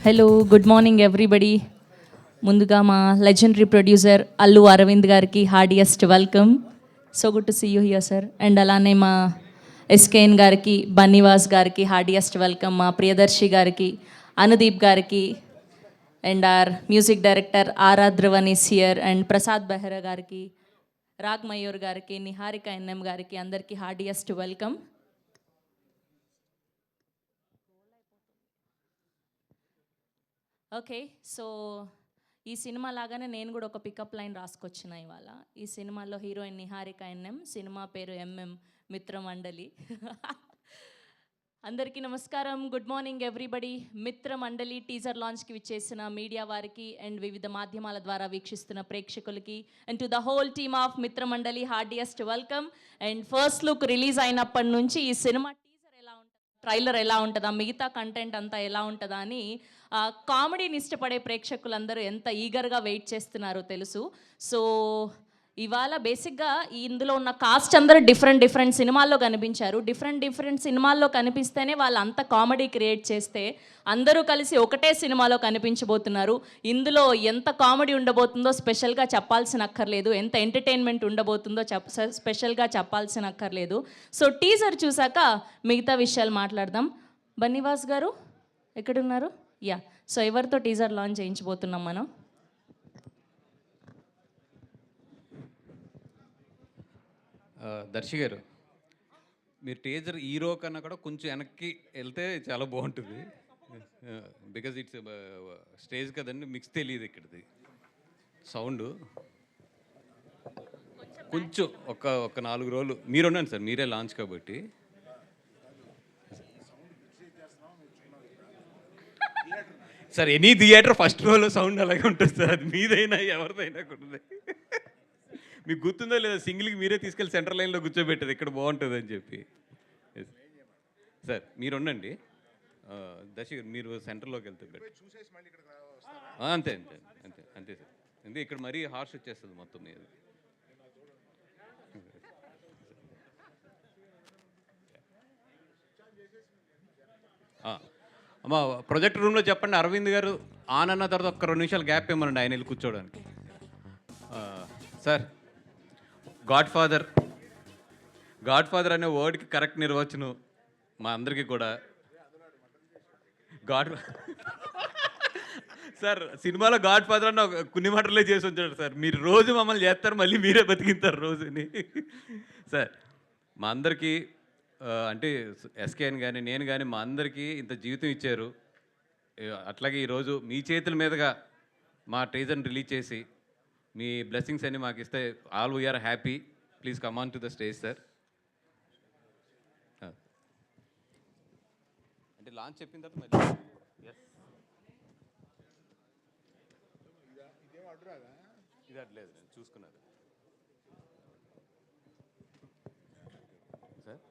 Hello, good morning everybody. ముందుగా మా legendary producer Allu Aravind గారికి heartiest welcome. So good to see you here sir. And అలానే మా SKN గారికి, బన్నీవాస్ గారికి హార్డియెస్ట్ వెల్కమ్. మా ప్రియదర్శి గారికి, అనుదీప్ గారికి, అండ్ ఆర్ మ్యూజిక్ డైరెక్టర్ ఆరాధ్రవన్ is here, and Prasad Behra గారికి, రాగ్ మయూర్ గారికి, నిహారిక ఎన్ఎం గారికి అందరికీ హార్డియెస్ట్ వెల్కమ్. ఓకే, సో ఈ సినిమా లాగానే నేను కూడా ఒక పికప్ లైన్ రాసుకొచ్చిన ఇవాళ. ఈ సినిమాలో హీరోయిన్ నిహారిక ఎన్ఎం, సినిమా పేరు ఎంఎం మిత్రమండలి. అందరికీ నమస్కారం, good morning everybody. Mitramandali teaser లాంచ్కి విచ్చేసిన మీడియా వారికి అండ్ వివిధ మాధ్యమాల ద్వారా వీక్షిస్తున్న ప్రేక్షకులకి and to the whole team of Mitramandali heartiest welcome. And first look release అయినప్పటి నుంచి ఈ సినిమా టీజర్ ఎలా ఉంటుంది, ట్రైలర్ ఎలా ఉంటుందా, మిగతా కంటెంట్ అంతా ఎలా ఉంటుందా అని కామెడీని ఇష్టపడే ప్రేక్షకులందరూ ఎంత ఈగర్గా వెయిట్ చేస్తున్నారో తెలుసు. సో ఇవాళ బేసిక్గా ఇందులో ఉన్న కాస్ట్ అందరూ డిఫరెంట్ సినిమాల్లో కనిపించారు. డిఫరెంట్ సినిమాల్లో కనిపిస్తేనే వాళ్ళు అంత కామెడీ క్రియేట్ చేస్తే అందరూ కలిసి ఒకటే సినిమాలో కనిపించబోతున్నారు. ఇందులో ఎంత కామెడీ ఉండబోతుందో స్పెషల్గా చెప్పాల్సిన అక్కర్లేదు, ఎంత ఎంటర్టైన్మెంట్ ఉండబోతుందో స్పెషల్గా చెప్పాల్సిన అక్కర్లేదు. సో టీజర్ చూసాక మిగతా విషయాలు మాట్లాడదాం. బన్నీవాస్ గారు ఎక్కడున్నారు? యా, సో ఎవరితో టీజర్ లాంచ్ చేయించబోతున్నాం మనం? దర్శి గారు, మీరు టీజర్ హీరో కన్నా కూడా కొంచెం వెనక్కి వెళ్తే చాలా బాగుంటుంది. బికాజ్ ఇట్స్ స్టేజ్ కదండి, మిక్స్ తెలియదు ఇక్కడిది సౌండ్. కొంచెం ఒక 4 రోజులు మీరు ఉండండి సార్, మీరే లాంచ్ కాబట్టి. సార్ ఎనీ థియేటర్ ఫస్ట్ రోలో సౌండ్ అలాగే ఉంటుంది సార్, అది మీదైనా ఎవరిదైనా కూడా. మీకు గుర్తుందో లేదా, సింగిల్కి మీరే తీసుకెళ్ళి సెంటర్ లైన్లో కూర్చోబెట్టారు, ఇక్కడ బాగుంటుంది అని చెప్పి. సార్ మీరు ఉండండి, దర్శి గారు మీరు సెంటర్లోకి వెళ్తే అంతే అంతే అంతే అంతే సార్. అంతే, ఇక్కడ మరీ హార్ష్ వచ్చేస్తుంది మొత్తం మీద. అమ్మా ప్రొజెక్ట్ రూమ్లో చెప్పండి, అరవింద్ గారు ఆన్ అన్న తర్వాత ఒక్క 2 నిమిషాలు గ్యాప్ ఇవ్వమండి ఆయన వెళ్ళి కూర్చోవడానికి. సార్, గాడ్ ఫాదర్ అనే వర్డ్కి కరెక్ట్ నిర్వచనం మా అందరికీ కూడా సార్ సినిమాలో గాడ్ ఫాదర్ అన్న కొన్ని మాటలే చేసి ఉంచాడు సార్. మీరు రోజు మమ్మల్ని చేస్తారు, మళ్ళీ మీరే బతికింటారు రోజుని. సార్ మా అందరికీ అంటే ఎస్కేఎన్ కానీ నేను కానీ మా అందరికీ ఇంత జీవితం ఇచ్చారు. అట్లాగే ఈరోజు మీ చేతుల మీదుగా మా టీజర్ని రిలీజ్ చేసి మీ బ్లెస్సింగ్స్ అన్ని మాకు ఇస్తే all we're happy. Please come on to the stage sir. అంటే లాంచ్ చెప్పిన తర్వాత మళ్ళీ ఇది అట్లేదు, నేను చూసుకున్నాను సార్.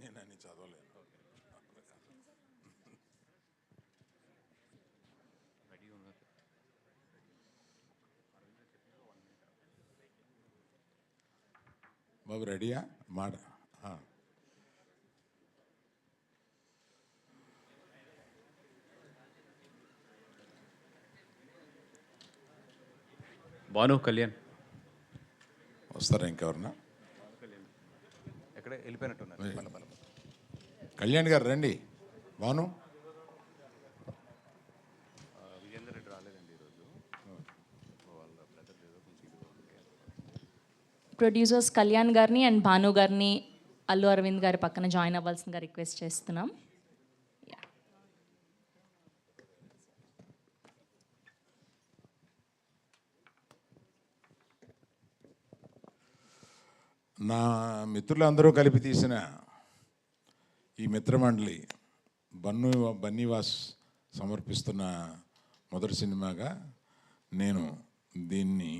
నేను అన్ని చదవలేను. బాబు రెడీయా? మాట భాను కళ్యాణ్ వస్తారా? ఇంకెవరన్నా? ఎక్కడ వెళ్ళిపోయినట్టున్నారు. కళ్యాణ్ గారు రండి. భాను విజేందర్ రెడ్డి రాలేదండి ఈరోజు, వాళ్ళ బ్రదర్ ఏదో కొంచెం. ప్రొడ్యూసర్స్ కళ్యాణ్ గారిని అండ్ భాను గారిని అల్లు అరవింద్ గారి పక్కన జాయిన్ అవ్వాల్సిందిగా రిక్వెస్ట్ చేస్తున్నాం. నా మిత్రులందరూ కలిపి తీసిన ఈ మిత్రమండలి బన్నీవాస్ సమర్పిస్తున్న మొదటి సినిమాగా నేను దీన్ని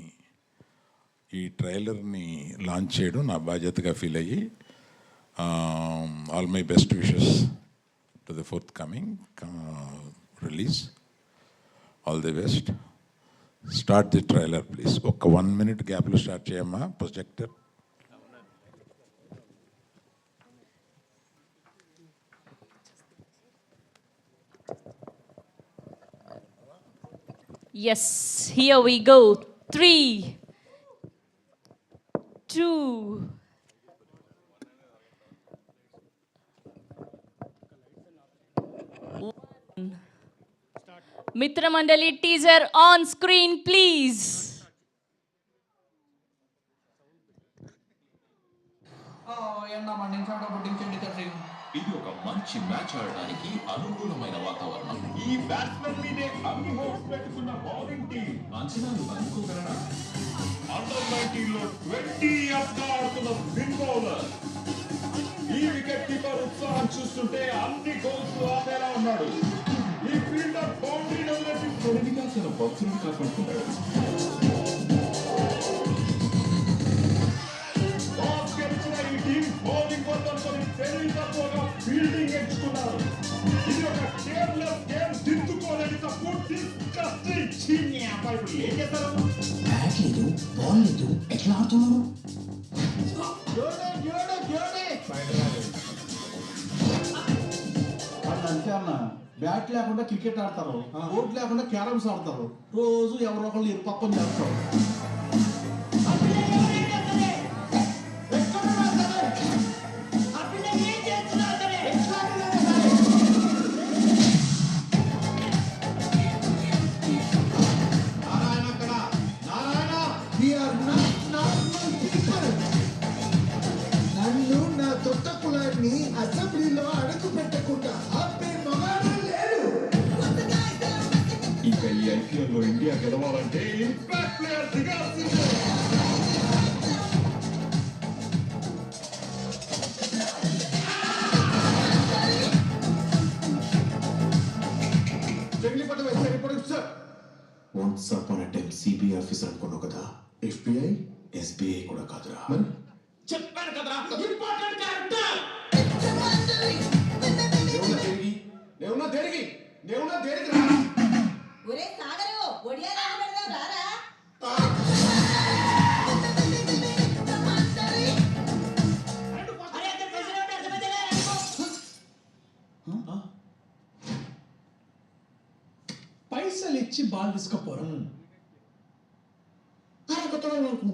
ఈ ట్రైలర్ని లాంచ్ చేయడం నా బాధ్యతగా ఫీల్ అయ్యి All my best wishes to the forthcoming release. All the best. Start the trailer, please. ఒక 1 minute గ్యాప్లో స్టార్ట్ చేయమ్మా projector. Yes, here we go. 3, 2, Mitra Mandali teaser on screen, please. ఇది ఒక మంచి మ్యాచ్ ఆడడానికి అనుకూలమైన వాతావరణం. ఈ బ్యాట్స్మెన్ మీదే అన్ని హోప్స్ పెట్టుకున్న బౌలింగ్ టీం అంచనాలు అందుకోగలరా? అండర్ 19 లో 20 ఇయర్స్ గా ఆడుతున్న స్పిన్ బౌలర్. ఈ వికెట్ కీపర్ ఉత్సాహం చూస్తుంటే అన్ని గోల్స్ ఆపేలా ఉన్నాడు. ఈ ఫీల్డర్ బౌండరీ వదిలేసి తొలిగా తన భక్తులను కాపాడుతున్నాడు. టాస్ గెలిచిన ఈ టీం బౌలింగ్ వద్దనుకొని తెలివి తక్కువగా ఫీల్డింగ్ ఎంచుకున్నారు. ఇది ఒక కేర్లెస్ గేమ్, దిద్దుకోలేని తప్పు, డిస్కస్టింగ్. చీనీ అబ్బాయి ఇప్పుడు ఏం చేస్తారు? బ్యాట్ లేదు, బాల్ లేదు, ఎట్లా ఆడుతున్నారు? వాళ్ళు అంతే అన్న, బ్యాట్ లేకుండా క్రికెట్ ఆడతారు, బోర్డు లేకుండా క్యారమ్స్ ఆడతారు, రోజు ఎవరో ఒకళ్ళు ఇరుపప్పని చేస్తారు. నన్ను నా తొట్ట కులాన్ని అసెంబ్లీలో అడుగు పెట్టకుండా ఆపే మగాడు లేడు. ఇక ఈ ఐపీఎల్ లో ఇండియా గెలవాలంటే ఇంపాక్ట్ ప్లేయర్ దిగాల్సిందే. Once upon a time CBI officer అనుకున్నావు కదా, ఎఫ్బిఐ ఎస్బిఐ కూడా కాదురా. మరి చెప్పాను కదరా, ఇంపార్టెంట్ క్యారెక్టర్. దేవునా దేనికి రా. ఒరే సాగరు ఒడియా రాజు పెడదాం రారా. పైసలు ఇచ్చి బాల్ తీసుకపోరు. అరే కొత్తగా నాకు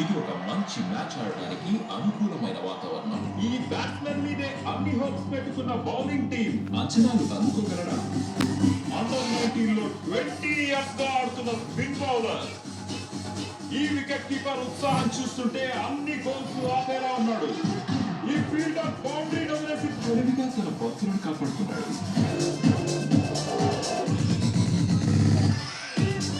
ఇది ఒక మంచి మ్యాచ్ ఆడడానికి అనుకూలమైన వాతావరణం. ఈ బ్యాట్స్మెన్ మీదే అన్ని హోప్స్ పెట్టుకున్న బౌలింగ్ టీం అంచనాలు అందుకోగలరా? అండర్ 19 లో 20 ఇయర్స్ గా ఆడుతున్న స్పిన్ బౌలర్. ఈ వికెట్ కీపర్ ఉత్సాహం చూస్తుంటే అన్ని గోల్స్ ఆపేలా ఉన్నాడు. ఈ ఫీల్డర్ బౌండరీ వదిలేసి తెలివిగా తన భక్తులను కాపాడుతున్నాడు.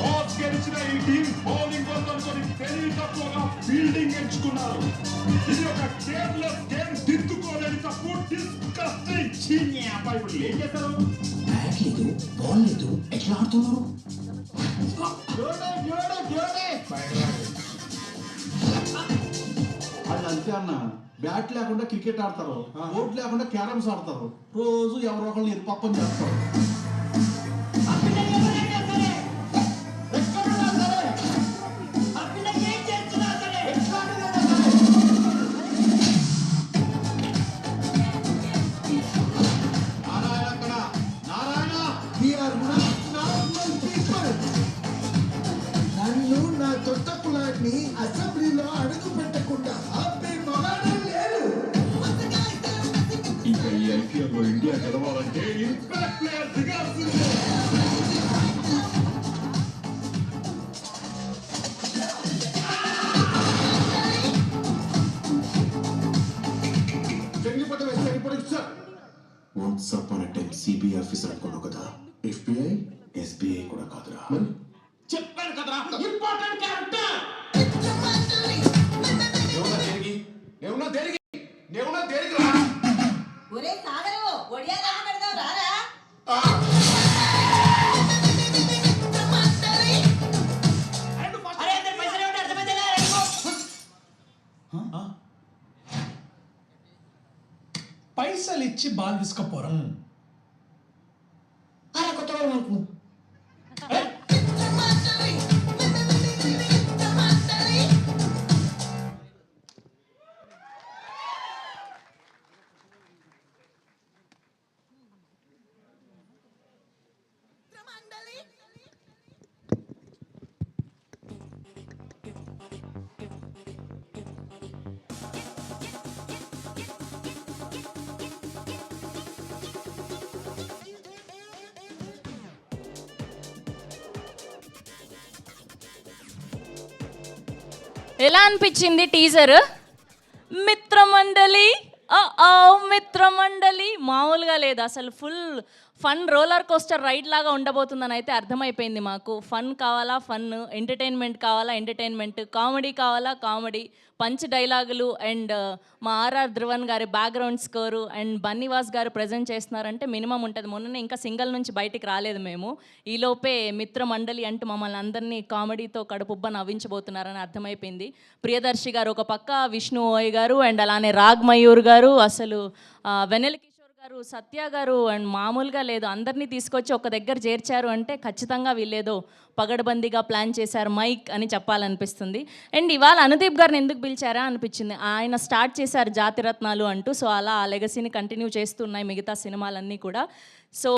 టాస్ గెలిచిన ఈ టీం బౌలింగ్ వద్దనుకొని తెలివి తక్కువగా ఫీల్డింగ్ ఎంచుకున్నారు. ఇది ఒక కేర్లెస్ గేమ్, దిద్దుకోలేని తప్పు, డిస్కస్టింగ్. చీనీ అబ్బాయి ఇప్పుడు ఏం చేస్తారు? బ్యాట్ లేదు, బాల్ లేదు, ఎట్లా ఆడుతున్నారు? వాళ్ళు అంతే అన్న, బ్యాట్ లేకుండా క్రికెట్ ఆడతారు, బోర్డు లేకుండా క్యారమ్స్ ఆడతారు, రోజు ఎవరో ఒకళ్ళు ఇరుపప్పని చేస్తారు. నన్ను నా తొట్ట కులాన్ని అసెంబ్లీలో అడుగు పెట్టకుండా ఆపే మగాడు లేడు. ఇక ఈ ఐపీఎల్ లో ఇండియా గెలవాలంటే ఇంపాక్ట్ ప్లేయర్ దిగాల్సిందే. Once upon a time CBI officer అనుకున్నావు కదా, ఎఫ్బిఐ ఎస్బిఐ కూడా కాదురా. మరి చెప్పాను కదరా, ఇంపార్టెంట్ క్యారెక్టర్. దేవునా దేనికి రా. ఒరే సాగరు ఒడియా రాజు పెడదాం రారా. ఇచ్చి బాల్ తీసుకపోరా. అరే కొత్త వాళ్ళు అనుకున్నాం. ఎలా అనిపించింది టీజర్? మిత్రమండలి మిత్రమండలి మామూలుగా లేదు అసలు. Full fun roller coaster ride లాగా ఉండబోతుందని అయితే అర్థమైపోయింది మాకు. ఫన్ కావాలా ఫన్, ఎంటర్టైన్మెంట్ కావాలా ఎంటర్టైన్మెంట్, కామెడీ కావాలా కామెడీ, పంచ్ డైలాగులు అండ్ మా ఆర్ఆర్ ధ్రువన్ గారి బ్యాక్గ్రౌండ్ స్కోరు అండ్ బన్నీవాస్ గారు ప్రజెంట్ చేస్తున్నారంటే మినిమం ఉంటుంది. మొన్ననే ఇంకా సింగల్ నుంచి బయటికి రాలేదు మేము. ఈలోపే మిత్ర మండలి అంటూ మమ్మల్ని అందరినీ కామెడీతో కడుపుబ్బ నవ్వించబోతున్నారని అర్థమైపోయింది. ప్రియదర్శి గారు ఒక పక్క, విష్ణు ఓయ్ గారు అండ్ అలానే రాగ్ మయూర్ గారు, అసలు వెన్నెల కిషోర్ గారు, సత్య గారు అండ్ మామూలుగా లేదు. అందరినీ తీసుకొచ్చి ఒక దగ్గర చేర్చారు అంటే ఖచ్చితంగా వీళ్ళేదో పగడబందీగా ప్లాన్ చేశారు మైక్ అని చెప్పాలనిపిస్తుంది. అండ్ ఇవాళ అనుదీప్ గారిని ఎందుకు పిలిచారా అనిపించింది. ఆయన స్టార్ట్ చేశారు జాతిరత్నాలు అంటూ. సో అలా ఆ లెగసీని కంటిన్యూ చేస్తున్నాయి మిగతా సినిమాలన్నీ కూడా. సో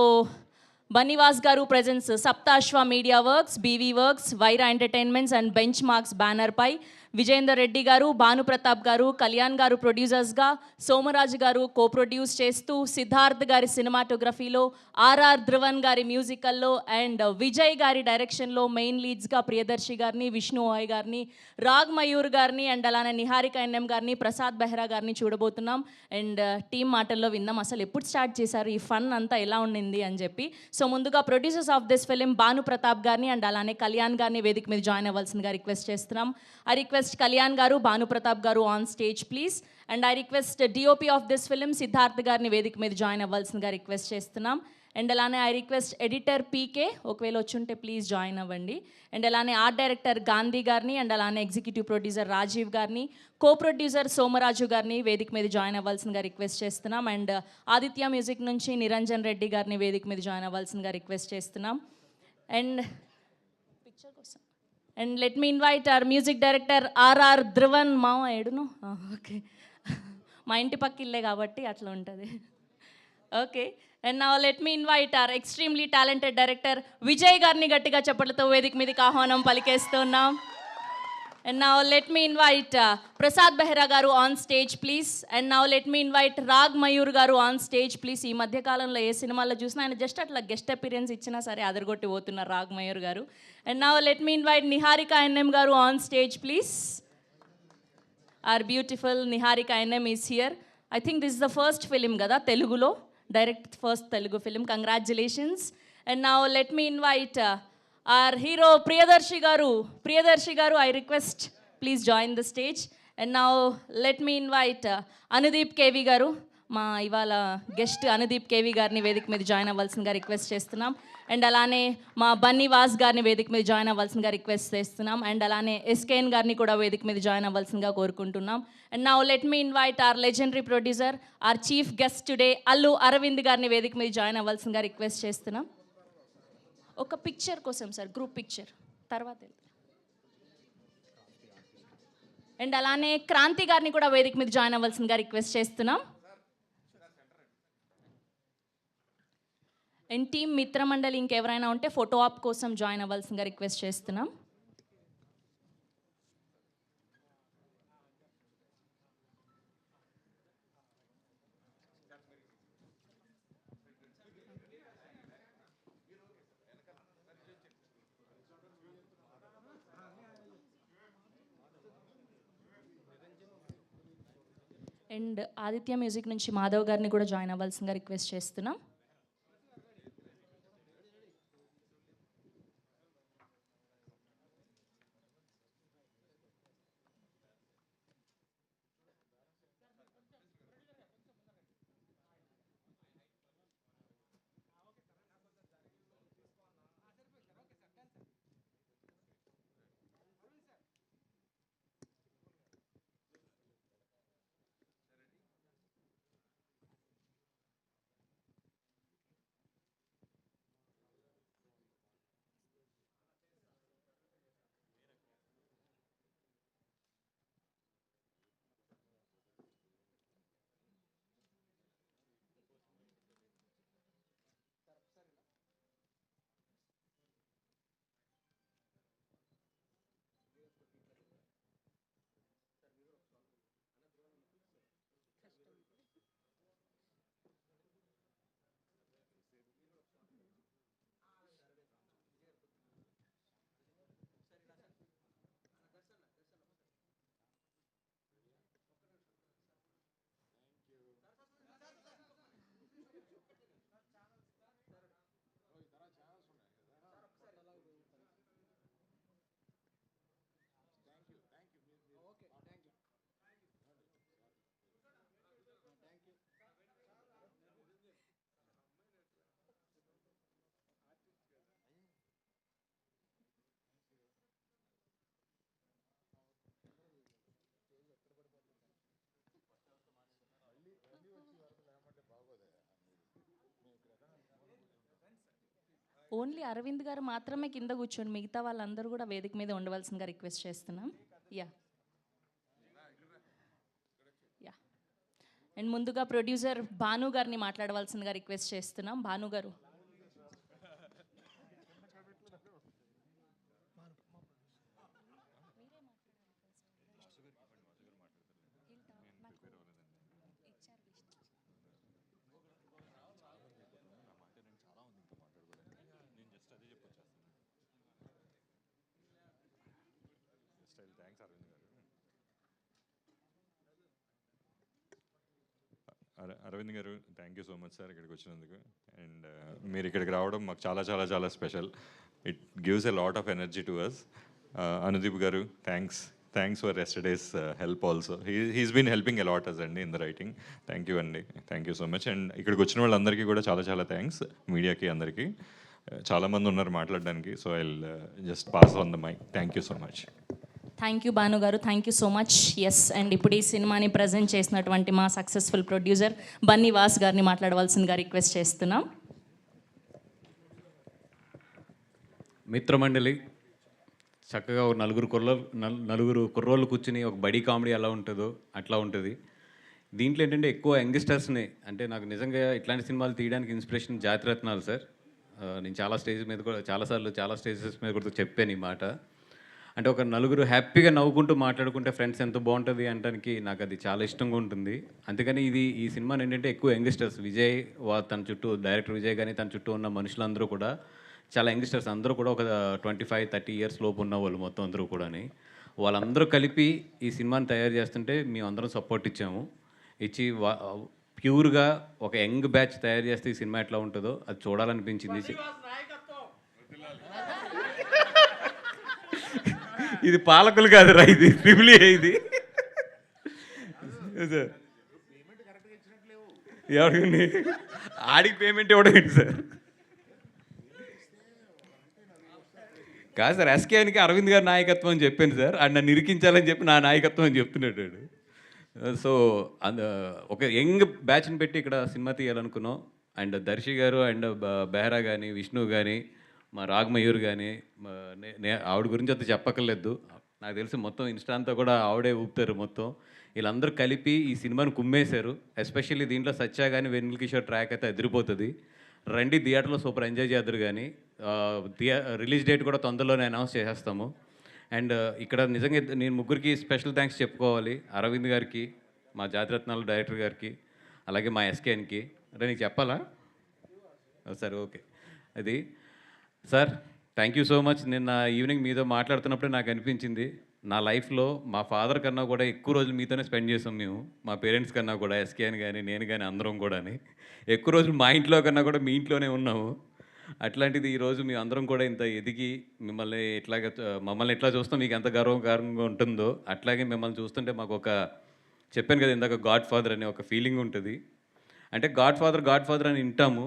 బన్నీవాస్ గారు presence Saptaswa media works, BV works, Vyra entertainments and bench marks బ్యానర్పై విజయేందర్ రెడ్డి గారు, భానుప్రతాప్ గారు, కళ్యాణ్ గారు ప్రొడ్యూసర్స్గా, సోమరాజు గారు కో ప్రొడ్యూస్ చేస్తూ, సిద్ధార్థ్ గారి సినిమాటోగ్రఫీలో, ఆర్ఆర్ ధ్రువన్ గారి మ్యూజికల్లో అండ్ విజయ్ గారి డైరెక్షన్లో మెయిన్ లీడ్స్గా ప్రియదర్శి గారిని, విష్ణు ఓయ్ గారిని, రాగ్ మయూర్ గారిని అండ్ అలానే నిహారిక ఎన్ఎం గారిని, ప్రసాద్ బెహ్రా గారిని చూడబోతున్నాం. అండ్ టీమ్ మాటల్లో విందాం అసలు ఎప్పుడు స్టార్ట్ చేశారు, ఈ ఫన్ అంతా ఎలా ఉండింది అని చెప్పి. సో ముందుగా producers of this film Bhanu Pratap గారిని అండ్ అలానే కళ్యాణ్ గారిని వేదిక మీద జాయిన్ అవ్వాల్సిందిగా రిక్వెస్ట్ చేస్తున్నాం. I request Kalyan garu, Bhanu Pratap garu on stage please. And I request DOP of this film Siddharth garni vedik మీద జాయిన్ అవ్వాల్సిందిగా రిక్వెస్ట్ చేస్తున్నాం. అండ్ అలానే ఐ రిక్వెస్ట్ ఎడిటర్ పీకే ఒకవేళ వచ్చుంటే ప్లీజ్ జాయిన్ అవ్వండి. అండ్ అలానే ఆర్ట్ డైరెక్టర్ గాంధీ గారిని and అలానే ఎగ్జిక్యూటివ్ ప్రొడ్యూసర్ రాజీవ్ గారిని, కో ప్రొడ్యూసర్ సోమరాజు గారిని వేదిక మీద జాయిన్ అవ్వాల్సిందిగా రిక్వెస్ట్ చేస్తున్నాం. అండ్ ఆదిత్య మ్యూజిక్ నుంచి నిరంజన్ రెడ్డి గారిని వేదిక మీద జాయిన్ అవ్వాల్సిందిగా రిక్వెస్ట్ చేస్తున్నాం. అండ్ పిక్చర్ కోసం and let me invite our music director RR Dhruvan. మామ ఏడును ఓకే, మా ఇంటి పక్క ఇల్లే కాబట్టి అట్లా ఉంటుంది. Okay, and now let me invite hour extremely talented director Vijay గారిని గట్టిగా చప్పట్లతో వేదిక మీదకి ఆహ్వానం పలికేస్తున్నాం. And now let me invite Prasad Behra garu on stage please. And now let me invite Rag Mayur garu on stage please. ఈ మధ్య కాలంలో ఏ సినిమాలో చూసినా ఆయన జస్ట్ అట్లా గెస్ట్ అపిరియన్స్ ఇచ్చినా సరే అదరగొట్టి పోతున్నారు రాగ్ మయూర్ గారు. And now let me invite Niharika NM garu on stage please. Our beautiful Niharika NM is here. I think this is the first film కదా తెలుగులో, direct first Telugu film. Congratulations. And now let me invite our hero Priyadarshi garu, I request please join the stage. And now let me invite Anudeep KV garu, మా ఇవాళ guest Anudeep KV గారిని వేదిక మీద join అవ్వాల్సిందిగా request చేస్తున్నాం. And అలానే మా బన్నీవాస్ గారిని వేదిక మీద జాయిన్ అవ్వాల్సిందిగా రిక్వెస్ట్ చేస్తున్నాం. అండ్ అలానే ఎస్కేఎన్ గారిని కూడా వేదిక మీద జాయిన్ అవ్వాల్సిందిగా కోరుకుంటున్నాం. And now let me invite our legendary producer, our chief guest today Allu Aravind గారిని వేదిక మీద జాయిన్ అవ్వాల్సిందిగా రిక్వెస్ట్ చేస్తున్నాం. ఒక పిక్చర్ కోసం సార్, గ్రూప్ పిక్చర్ తర్వాత. అండ్ అలానే క్రాంతి గారిని కూడా వేదిక మీద జాయిన్ అవ్వాల్సిందిగా రిక్వెస్ట్ చేస్తున్నాం. అండ్ టీమ్ మిత్రమండలి ఇంకెవరైనా ఉంటే ఫోటో ఆప్ కోసం జాయిన్ అవ్వాల్సిందిగా రిక్వెస్ట్ చేస్తున్నాం. అండ్ ఆదిత్య మ్యూజిక్ నుంచి మాధవ్ గారిని కూడా జాయిన్ అవ్వాల్సిందిగా రిక్వెస్ట్ చేస్తున్నాం. ఓన్లీ అరవింద్ గారు మాత్రమే కింద కూర్చోండి, మిగతా వాళ్ళందరూ కూడా వేదిక మీద ఉండవలసిందిగా రిక్వెస్ట్ చేస్తున్నాం. యా యా అండ్ ముందుగా ప్రొడ్యూసర్ భాను గారిని మాట్లాడవలసిందిగా రిక్వెస్ట్ చేస్తున్నాం. భాను గారు. అరవింద్ గారు, thank you so much sir ఇక్కడికి వచ్చినందుకు. అండ్ మీరు ఇక్కడికి రావడం మాకు చాలా చాలా చాలా special. It gives a lot of energy to us. Anudeep గారు, thanks for yesterday's help also. He's been helping a lot us అండి in the writing. Thank you అండి, thank you so much. And ఇక్కడికి వచ్చిన వాళ్ళందరికీ కూడా చాలా చాలా థ్యాంక్స్. మీడియాకి అందరికీ చాలామంది ఉన్నారు మాట్లాడడానికి. So I just pass on the mike. Thank you so much. Thank you Bhanu గారు, thank you so much. Yes, and ఇప్పుడు ఈ సినిమాని ప్రజెంట్ చేసినటువంటి మా సక్సెస్ఫుల్ ప్రొడ్యూసర్ బన్నీ వాస్ గారిని మాట్లాడవలసిందిగా రిక్వెస్ట్ చేస్తున్నాం. మిత్రమండలి చక్కగా ఒక నలుగురు కుర్రోళ్ళు కూర్చుని ఒక బడీ కామెడీ ఎలా ఉంటుందో అట్లా ఉంటుంది. దీంట్లో ఏంటంటే ఎక్కువ యంగ్స్టర్స్ని, అంటే నాకు నిజంగా ఇట్లాంటి సినిమాలు తీయడానికి ఇన్స్పిరేషన్ జాతిరత్నాలు సార్. నేను చాలా స్టేజ్ మీద కూడా చాలా స్టేజెస్ మీద కూడా చెప్పాను ఈ మాట. అంటే ఒక నలుగురు హ్యాపీగా నవ్వుకుంటూ మాట్లాడుకుంటే ఫ్రెండ్స్ ఎంత బాగుంటుంది అనడానికి నాకు అది చాలా ఇష్టంగా ఉంటుంది. అందుకని ఈ సినిమాని ఏంటంటే ఎక్కువ యంగ్స్టర్స్, విజయ్ తన చుట్టూ, డైరెక్టర్ విజయ్ కానీ తన చుట్టూ ఉన్న మనుషులందరూ కూడా చాలా యంగ్స్టర్స్, అందరూ కూడా ఒక 25-30 ఇయర్స్ లోపు ఉన్న వాళ్ళు మొత్తం అందరూ కూడా. వాళ్ళందరూ కలిపి ఈ సినిమాని తయారు చేస్తుంటే మేము అందరం సపోర్ట్ ఇచ్చి ప్యూర్గా ఒక యంగ్ బ్యాచ్ తయారు చేస్తే ఈ సినిమా ఎట్లా ఉంటుందో అది చూడాలనిపించింది. ఇది పాలకులు కాదురా, ఇది ట్రిపుల్ ఏ. ఇది ఎవరికి ఆడికి పేమెంట్ ఇవ్వడం ఏంటి సార్? కాదు సార్, ఎస్కేఎన్కి అరవింద్ గారి నాయకత్వం అని చెప్పాను సార్. అండ్ నన్ను ఇరికించాలని చెప్పి నా నాయకత్వం అని చెప్తున్నాడు. సో ఒక యంగ్ బ్యాచ్ని పెట్టి ఇక్కడ సినిమా తీయాలనుకున్నాం. అండ్ దర్శి గారు అండ్ బెహ్రా కానీ, విష్ణు కానీ, మా రాగమయూర్ కానీ, ఆవిడ గురించి అంత చెప్పక్కర్లేదు. నాకు తెలిసి మొత్తం ఇన్స్టా అంతా కూడా ఆవిడే ఊపుతారు మొత్తం. వీళ్ళందరూ కలిపి ఈ సినిమాను కుమ్మేశారు. ఎస్పెషల్లీ దీంట్లో సత్య కానీ వెన్నెల కిషోర్ ట్రాక్ అయితే అదిరిపోతుంది. రండి థియేటర్లో సూపర్ ఎంజాయ్ చేద్దరు. కానీ రిలీజ్ డేట్ కూడా తొందరలోనే అనౌన్స్ చేసేస్తాము. అండ్ ఇక్కడ నిజంగా నేను ముగ్గురికి స్పెషల్ థ్యాంక్స్ చెప్పుకోవాలి. అరవింద్ గారికి, మా జాతిరత్నాలు డైరెక్టర్ గారికి, అలాగే మా ఎస్కేఎన్కి. అంటే నీకు చెప్పాలా? సరే, ఓకే. అది sir, thank you so much. నిన్న ఈవినింగ్ మీతో మాట్లాడుతున్నప్పుడే నాకు అనిపించింది, నా లైఫ్లో మా ఫాదర్ కన్నా కూడా ఎక్కువ రోజులు మీతోనే స్పెండ్ చేసాం మేము. మా పేరెంట్స్ కన్నా కూడా, ఎస్కేఎన్ కానీ నేను కానీ అందరం కూడా ఎక్కువ రోజులు మా ఇంట్లో కన్నా కూడా మీ ఇంట్లోనే ఉన్నాము. అట్లాంటిది ఈరోజు మీ అందరం కూడా ఇంత ఎదిగి మమ్మల్ని ఎట్లా చూస్తాం మీకు ఎంత గర్వంగా ఉంటుందో అట్లాగే మిమ్మల్ని చూస్తుంటే మాకు చెప్పాను కదా ఇందాక, గాడ్ ఫాదర్ అనే ఒక ఫీలింగ్ ఉంటుంది. అంటే గాడ్ ఫాదర్ అని వింటాము,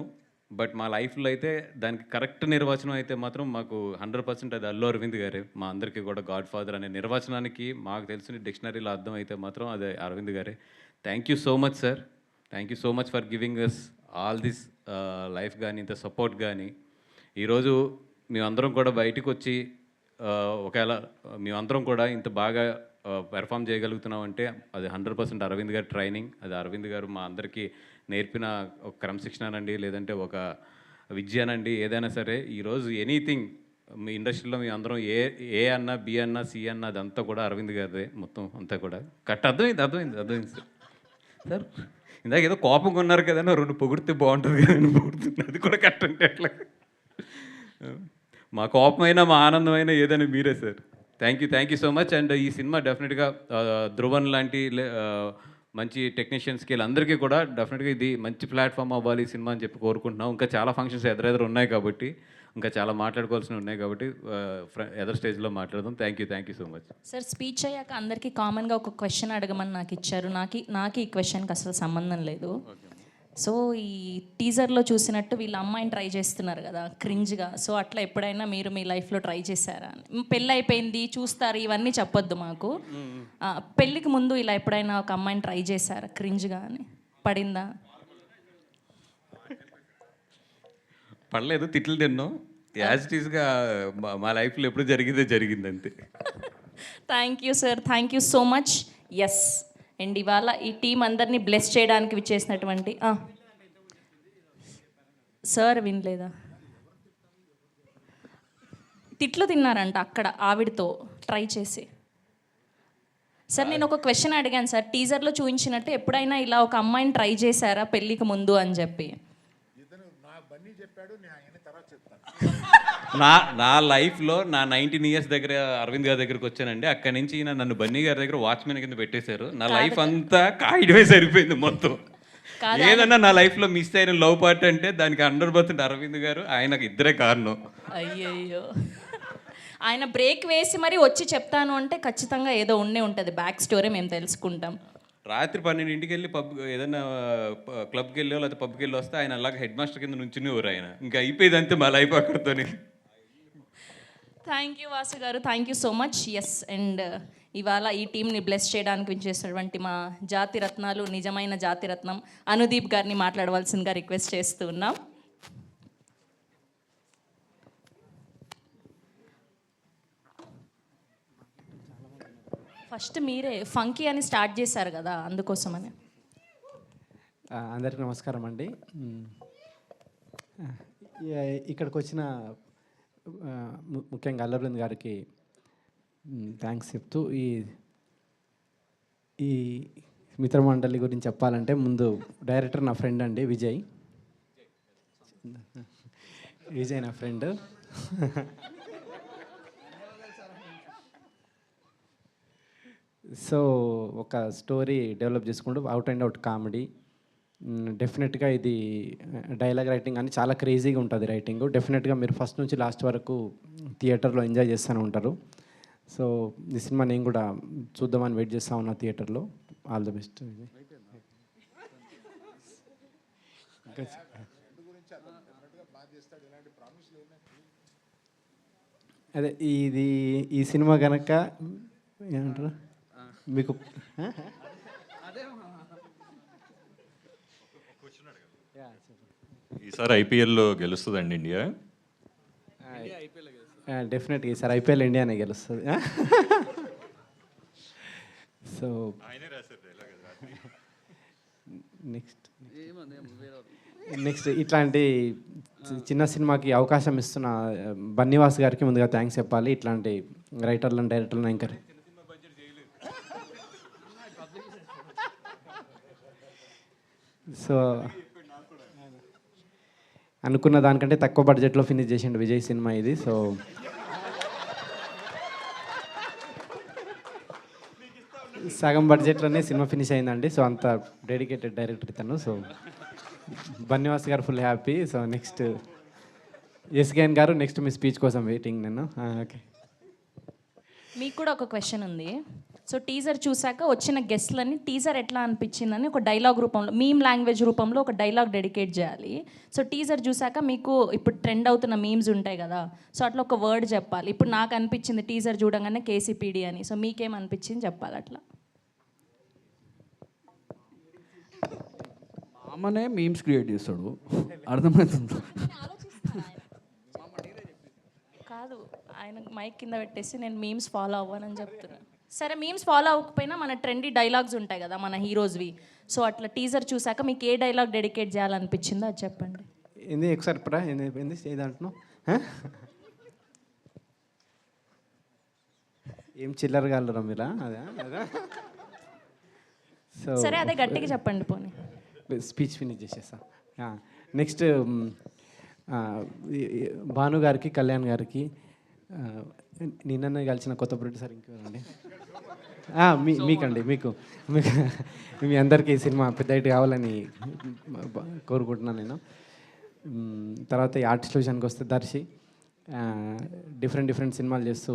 బట్ మా లైఫ్లో అయితే దానికి కరెక్ట్ నిర్వచనం అయితే మాత్రం మాకు 100% అది అల్లు అరవింద్ గారే. మా అందరికీ కూడా గాడ్ ఫాదర్ అనే నిర్వచనానికి మాకు తెలిసిన డిక్షనరీలో అర్థం అయితే మాత్రం అది అరవింద్ గారే. Thank you so much sir. Thank you so much for giving us all this life కానీ, ఇంత సపోర్ట్ కానీ. ఈరోజు మేమందరం కూడా బయటకు వచ్చి ఒకవేళ మేమందరం కూడా ఇంత బాగా పెర్ఫామ్ చేయగలుగుతున్నామంటే అది 100% అరవింద్ గారి ట్రైనింగ్. అది అరవింద్ గారు మా అందరికీ నేర్పిన ఒక క్రమశిక్షణనండి, లేదంటే ఒక విద్యనండి, ఏదైనా సరే. ఈరోజు ఎనీథింగ్ మీ ఇండస్ట్రీలో మీ అందరం ఏ అన్నా, బి అన్నా, సి అన్నా, అదంతా కూడా అరవింద్ గారిదే మొత్తం అంతా కూడా. కరెక్ట్, అర్థమైంది సార్. సార్ ఇందాక ఏదో కోపంగా ఉన్నారు కదా, 2 పొగిడితే బాగుంటుంది కదా అని పొగుడుతున్నా, అది కూడా కరెక్ట్ అంటే అట్లా. మా కోపమైనా మా ఆనందమైనా ఏదైనా మీరే sir. Thank you so much. And ఈ సినిమా డెఫినెట్గా ధ్రువన్ లాంటి మంచి టెక్నీషియన్స్కి వీళ్ళందరికీ కూడా డెఫినెట్గా ఇది మంచి ప్లాట్ఫామ్ అవ్వాలి ఈ సినిమా అని చెప్పి కోరుకుంటున్నాం. ఇంకా చాలా ఫంక్షన్స్ ఎదురెదురు ఉన్నాయి కాబట్టి, ఇంకా చాలా మాట్లాడుకోవాల్సినవి ఉన్నాయి కాబట్టి ఎదర్ స్టేజ్లో మాట్లాడదాం. Thank you so much sir. Speech అయ్యాక అందరికీ కామన్గా ఒక క్వశ్చన్ అడగమని నాకు ఇచ్చారు. నాకు ఈ క్వశ్చన్కి అసలు సంబంధం లేదు. సో ఈ టీజర్లో చూసినట్టు వీళ్ళ అమ్మాయిని ట్రై చేస్తున్నారు కదా క్రింజ్గా. సో అట్లా ఎప్పుడైనా మీరు మీ లైఫ్లో ట్రై చేశారా? పెళ్ళి అయిపోయింది చూస్తారు, ఇవన్నీ చెప్పొద్దు మాకు. పెళ్ళికి ముందు ఇలా ఎప్పుడైనా ఒక అమ్మాయిని ట్రై చేశారా క్రింజ్గా అని? పడిందా? పడలేదు, తిట్లు తిన్నాం. యాజ్ ఇట్ ఈస్గా మా లైఫ్లో ఎప్పుడు జరిగింది అంతే. Thank you sir, thank you so much. Yes, and ఇవాళ ఈ టీం అందరినీ బ్లెస్ చేయడానికి విచ్చేసినటువంటి సార్ వినలేదా? తిట్లు తిన్నారంట అక్కడ ఆవిడతో ట్రై చేసి. సార్ నేను ఒక క్వశ్చన్ అడిగాను సార్, టీజర్లో చూపించినట్టు ఎప్పుడైనా ఇలా ఒక అమ్మాయిని ట్రై చేశారా పెళ్ళికి ముందు అని చెప్పి? నా లైఫ్లో నా 19 years దగ్గర అరవింద్ గారి దగ్గరికి వచ్చానండి. అక్కడి నుంచి ఈయన నన్ను బన్నీ గారి దగ్గర వాచ్మెన్ కింద పెట్టేశారు. నా లైఫ్ అంతా కాయడమే సరిపోయింది మొత్తం. ఏదన్నా నా లైఫ్లో మిస్ అయిన లవ్ పార్ట్ అంటే దానికి 100% అరవింద్ గారు, ఆయనకు ఇద్దరే కారణం. అయ్యయ్యో, ఆయన బ్రేక్ వేసి మరి వచ్చి చెప్తాను అంటే ఖచ్చితంగా ఏదో ఉండే ఉంటుంది, బ్యాక్ స్టోరీ మేము తెలుసుకుంటాం. రాత్రి 12 వెళ్ళి ఏదైనా క్లబ్కి వెళ్ళో లేకపోతే పబ్కి వెళ్ళి వస్తే ఆయన అలాగే హెడ్ మాస్టర్ కింద నుంచునేవారు ఆయన. ఇంకా అయిపోయింది అంతే మా లైఫ్ అక్కడితోని. థ్యాంక్ యూ వాసు గారు, thank you so much. Yes, and ఇవాళ ఈ టీంని బ్లెస్ చేయడానికి విచ్చేసినటువంటి మా జాతి రత్నాలు, నిజమైన జాతి రత్నం అనుదీప్ గారిని మాట్లాడవలసిందిగా రిక్వెస్ట్ చేస్తూ ఉన్నాం. ఫస్ట్ మీరే ఫంకీ అని స్టార్ట్ చేశారు కదా, అందుకోసమని. అందరికీ నమస్కారం అండి. ఇక్కడికి వచ్చిన ముఖ్యంగా అల్లరవింద్ గారికి థ్యాంక్స్ చెప్తూ ఈ మిత్రమండలి గురించి చెప్పాలంటే ముందు డైరెక్టర్ నా ఫ్రెండ్ అండి, విజయ్ నా ఫ్రెండ్. సో ఒక స్టోరీ డెవలప్ చేసుకుంటూ అవుట్ అండ్ అవుట్ కామెడీ. డెఫినెట్గా ఇది డైలాగ్ రైటింగ్ అని చాలా క్రేజీగా ఉంటుంది రైటింగ్. డెఫినెట్గా మీరు ఫస్ట్ నుంచి లాస్ట్ వరకు థియేటర్లో ఎంజాయ్ చేస్తూనే ఉంటారు. సో ఈ సినిమా నేను కూడా చూద్దామని వెయిట్ చేస్తూ ఉన్నా థియేటర్లో. All the best. అదే ఈ సినిమా కనుక ఏమంటారు మీకు ఈసారి ఐపీఎల్లో గెలుస్తుందండి ఇండియా? డెఫినెట్గా ఈసారి ఐపీఎల్ ఇండియానే గెలుస్తుంది. సో నెక్స్ట్ ఇట్లాంటి చిన్న సినిమాకి అవకాశం ఇస్తున్న బన్నీవాస్ గారికి ముందుగా థ్యాంక్స్ చెప్పాలి. ఇట్లాంటి రైటర్లను డైరెక్టర్లను ఎంకరేజ్. సో అనుకున్న దానికంటే తక్కువ బడ్జెట్లో ఫినిష్ చేసిండు విజయ్ సినిమా ఇది. సో సగం బడ్జెట్లోనే సినిమా ఫినిష్ అయిందండి. సో అంత డెడికేటెడ్ డైరెక్టర్ ఇతను. సో బన్నీవాస్ గారు full happy. So next SKN గారు, నెక్స్ట్ మీ స్పీచ్ కోసం వెయిటింగ్ నేను. ఓకే, మీకు కూడా ఒక క్వశ్చన్ ఉంది. సో టీజర్ చూసాక వచ్చిన గెస్ట్లని టీజర్ ఎట్లా అనిపించిందని ఒక డైలాగ్ రూపంలో, మీమ్ లాంగ్వేజ్ రూపంలో ఒక డైలాగ్ డెడికేట్ చేయాలి. సో టీజర్ చూసాక మీకు ఇప్పుడు ట్రెండ్ అవుతున్న మీమ్స్ ఉంటాయి కదా, సో అట్లా ఒక వర్డ్ చెప్పాలి. ఇప్పుడు నాకు అనిపించింది టీజర్ చూడంగానే కేసీపీడీ అని. సో మీకేం అనిపించింది చెప్పాలి అట్లా. మామనే మీమ్స్ క్రియేట్ చేస్తాడు, అర్థమవుతుంది. కాదు, ఆయన మైక్ కింద పెట్టేసి నేను మీమ్స్ ఫాలో అవ్వనని చెప్తున్నాను. సరే, మీమ్స్ ఫాలో అవ్వకపోయినా మన ట్రెండీ డైలాగ్స్ ఉంటాయి కదా మన హీరోస్వి. సో అట్లా టీజర్ చూసాక మీకు ఏ డైలాగ్ డెడికేట్ చేయాలనిపించిందో అది చెప్పండి. ఏంది ఒకసారి ఇప్పుడు ఏంది ఏదంటున్నావు? ఏం చిల్లర కాలరా మీరా? అదే అదే. సో సరే, అదే గట్టిగా చెప్పండి పోనీ. స్పీచ్ ఫినిష్ చేసేసా. నెక్స్ట్ భాను గారికి, కళ్యాణ్ గారికి, నిన్ననే కలిసిన కొత్త ప్రొడ్యూసర్ ఇంకెవరండి, మీకండి, మీకు మీ అందరికీ ఈ సినిమా పెద్ద హిట్ కావాలని కోరుకుంటున్నాను నేను. తర్వాత ఈ ఆర్టిస్ట్ విషయానికి వస్తే దర్శి డిఫరెంట్ సినిమాలు చేస్తూ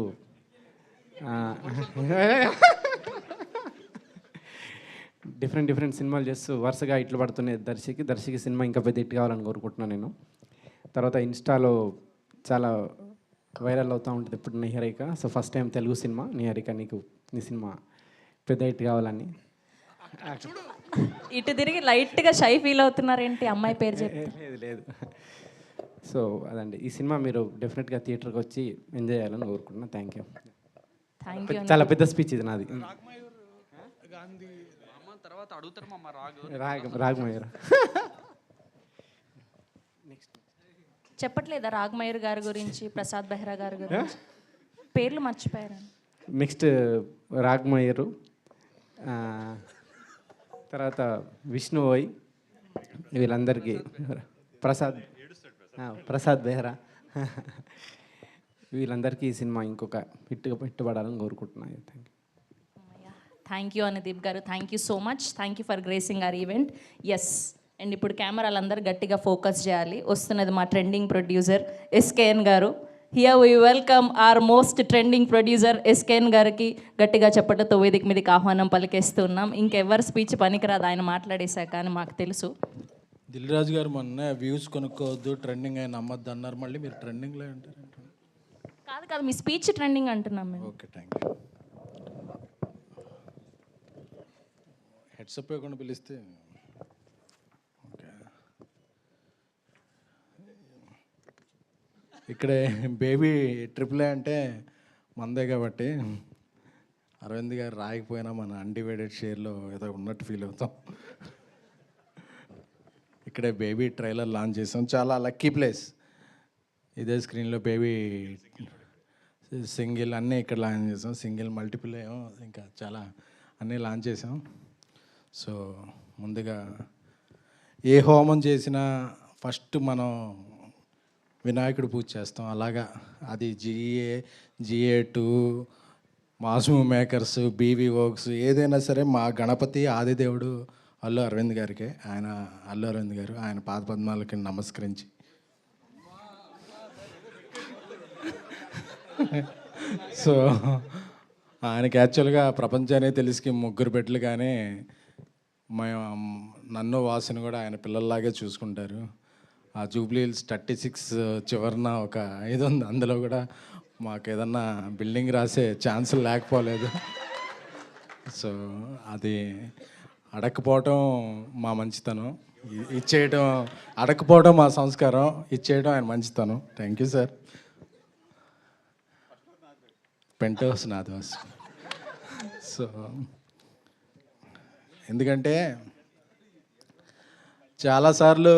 డిఫరెంట్ సినిమాలు చేస్తూ వరుసగా ఇట్లు పడుతున్నాయి దర్శికి సినిమా ఇంకా పెద్ద హిట్ కావాలని కోరుకుంటున్నాను నేను. తర్వాత ఇన్స్టాలో చాలా వైరల్ అవుతూ ఉంటుంది ఇప్పుడు Niharika. So first time Telugu cinema Niharika, నీ సినిమా పెద్ద హిట్ కావాలని. ఇటు తిరిగి లైట్గా షై ఫీల్ అవుతున్నారేంటి అమ్మాయి పేరు చెప్పి? లేదు. సో అదండి, ఈ సినిమా మీరు డెఫినెట్గా థియేటర్కి వచ్చి ఎంజాయ్ చేయాలని కోరుకుంటున్నాను. Thank you. Thank you. చాలా పెద్ద స్పీచ్ ఇది నాది. తర్వాత అడుగుతారు మా రాగమయ్యారు. చెప్పట్లేదా రాగమయూర్ గారి గురించి, ప్రసాద్ బెహ్రా గారి గురించి? పేర్లు మర్చిపోయారు. నెక్స్ట్ రాగమయ్యరు, తర్వాత విష్ణు ఓయ్, వీళ్ళందరికీ ప్రసాద్ బెహ్రా వీళ్ళందరికీ ఈ సినిమా ఇంకొక హిట్ పడాలని కోరుకుంటున్నాను. Thank you. Thank you Anudeep గారు. Thank you so much. Thank you for gracing our event. Yes, and ఇప్పుడు కెమెరాలందరూ గట్టిగా ఫోకస్ చేయాలి. వస్తున్నది మా ట్రెండింగ్ ప్రొడ్యూసర్ ఎస్కేఎన్ గారు. Here we welcome our most trending producer SKN గారికి గట్టిగా చెప్పటంతో వేదిక మీదకి ఆహ్వానం పలికేస్తున్నాం. ఇంకెవరు స్పీచ్ పనికిరాదు, ఆయన మాట్లాడేశాక అని మాకు తెలుసు. దిల్ రాజు గారు మొన్న వ్యూస్ కొనుక్కోవద్దు, ట్రెండింగ్ అయిన నమ్మద్దు అన్నారు. మళ్ళీ మీరు ట్రెండింగ్లో ఉంటారు. కాదు కాదు, మీ స్పీచ్ ట్రెండింగ్ అంటున్నాం మేము. Okay, thank you. హెడ్సప్ ఇవ్వకుండా పిలిస్తే ఓకే. ఇక్కడే బేబీ ట్రిపుల్ ఏ అంటే మందే కాబట్టి అరవింద్ గారు రాయకపోయినా మన అన్డివైడెడ్ షేర్లో ఏదో ఉన్నట్టు ఫీల్ అవుతాం. ఇక్కడే బేబీ ట్రైలర్ లాంచ్ చేసాం. చాలా లక్కీ ప్లేస్. ఇదే స్క్రీన్లో బేబీ సింగిల్ అన్నీ ఇక్కడ లాంచ్ చేసాం. సింగిల్ మల్టిపుల్ ఏమో ఇంకా చాలా అన్నీ లాంచ్ చేసాం. సో ముందుగా ఏ హోమం చేసినా ఫస్ట్ మనం వినాయకుడు పూజ చేస్తాం. అలాగా అది GA2 mass makers, BV works ఏదైనా సరే మా గణపతి ఆదిదేవుడు అల్లు అరవింద్ గారికి. అల్లు అరవింద్ గారు ఆయన పాదపద్మాలకి నమస్కరించి సో ఆయనకి యాక్చువల్గా ప్రపంచాన్ని తెలిసి ముగ్గురు బిడ్డలు, కానీ నన్ను వాసుని కూడా ఆయన పిల్లల్లాగే చూసుకుంటారు. ఆ జూబ్లీ హిల్స్ 36 చివరన ఒక 5 ఉంది. అందులో కూడా మాకు ఏదన్నా బిల్డింగ్ రాసే ఛాన్సులు లేకపోలేదు. సో అది అడగకపోవటం మా మంచితనం, ఇచ్చేయటం అడగకపోవడం మా సంస్కారం, ఇచ్చేయడం ఆయన మంచితనం. Thank you sir. Penthouse నాది. సో ఎందుకంటే చాలాసార్లు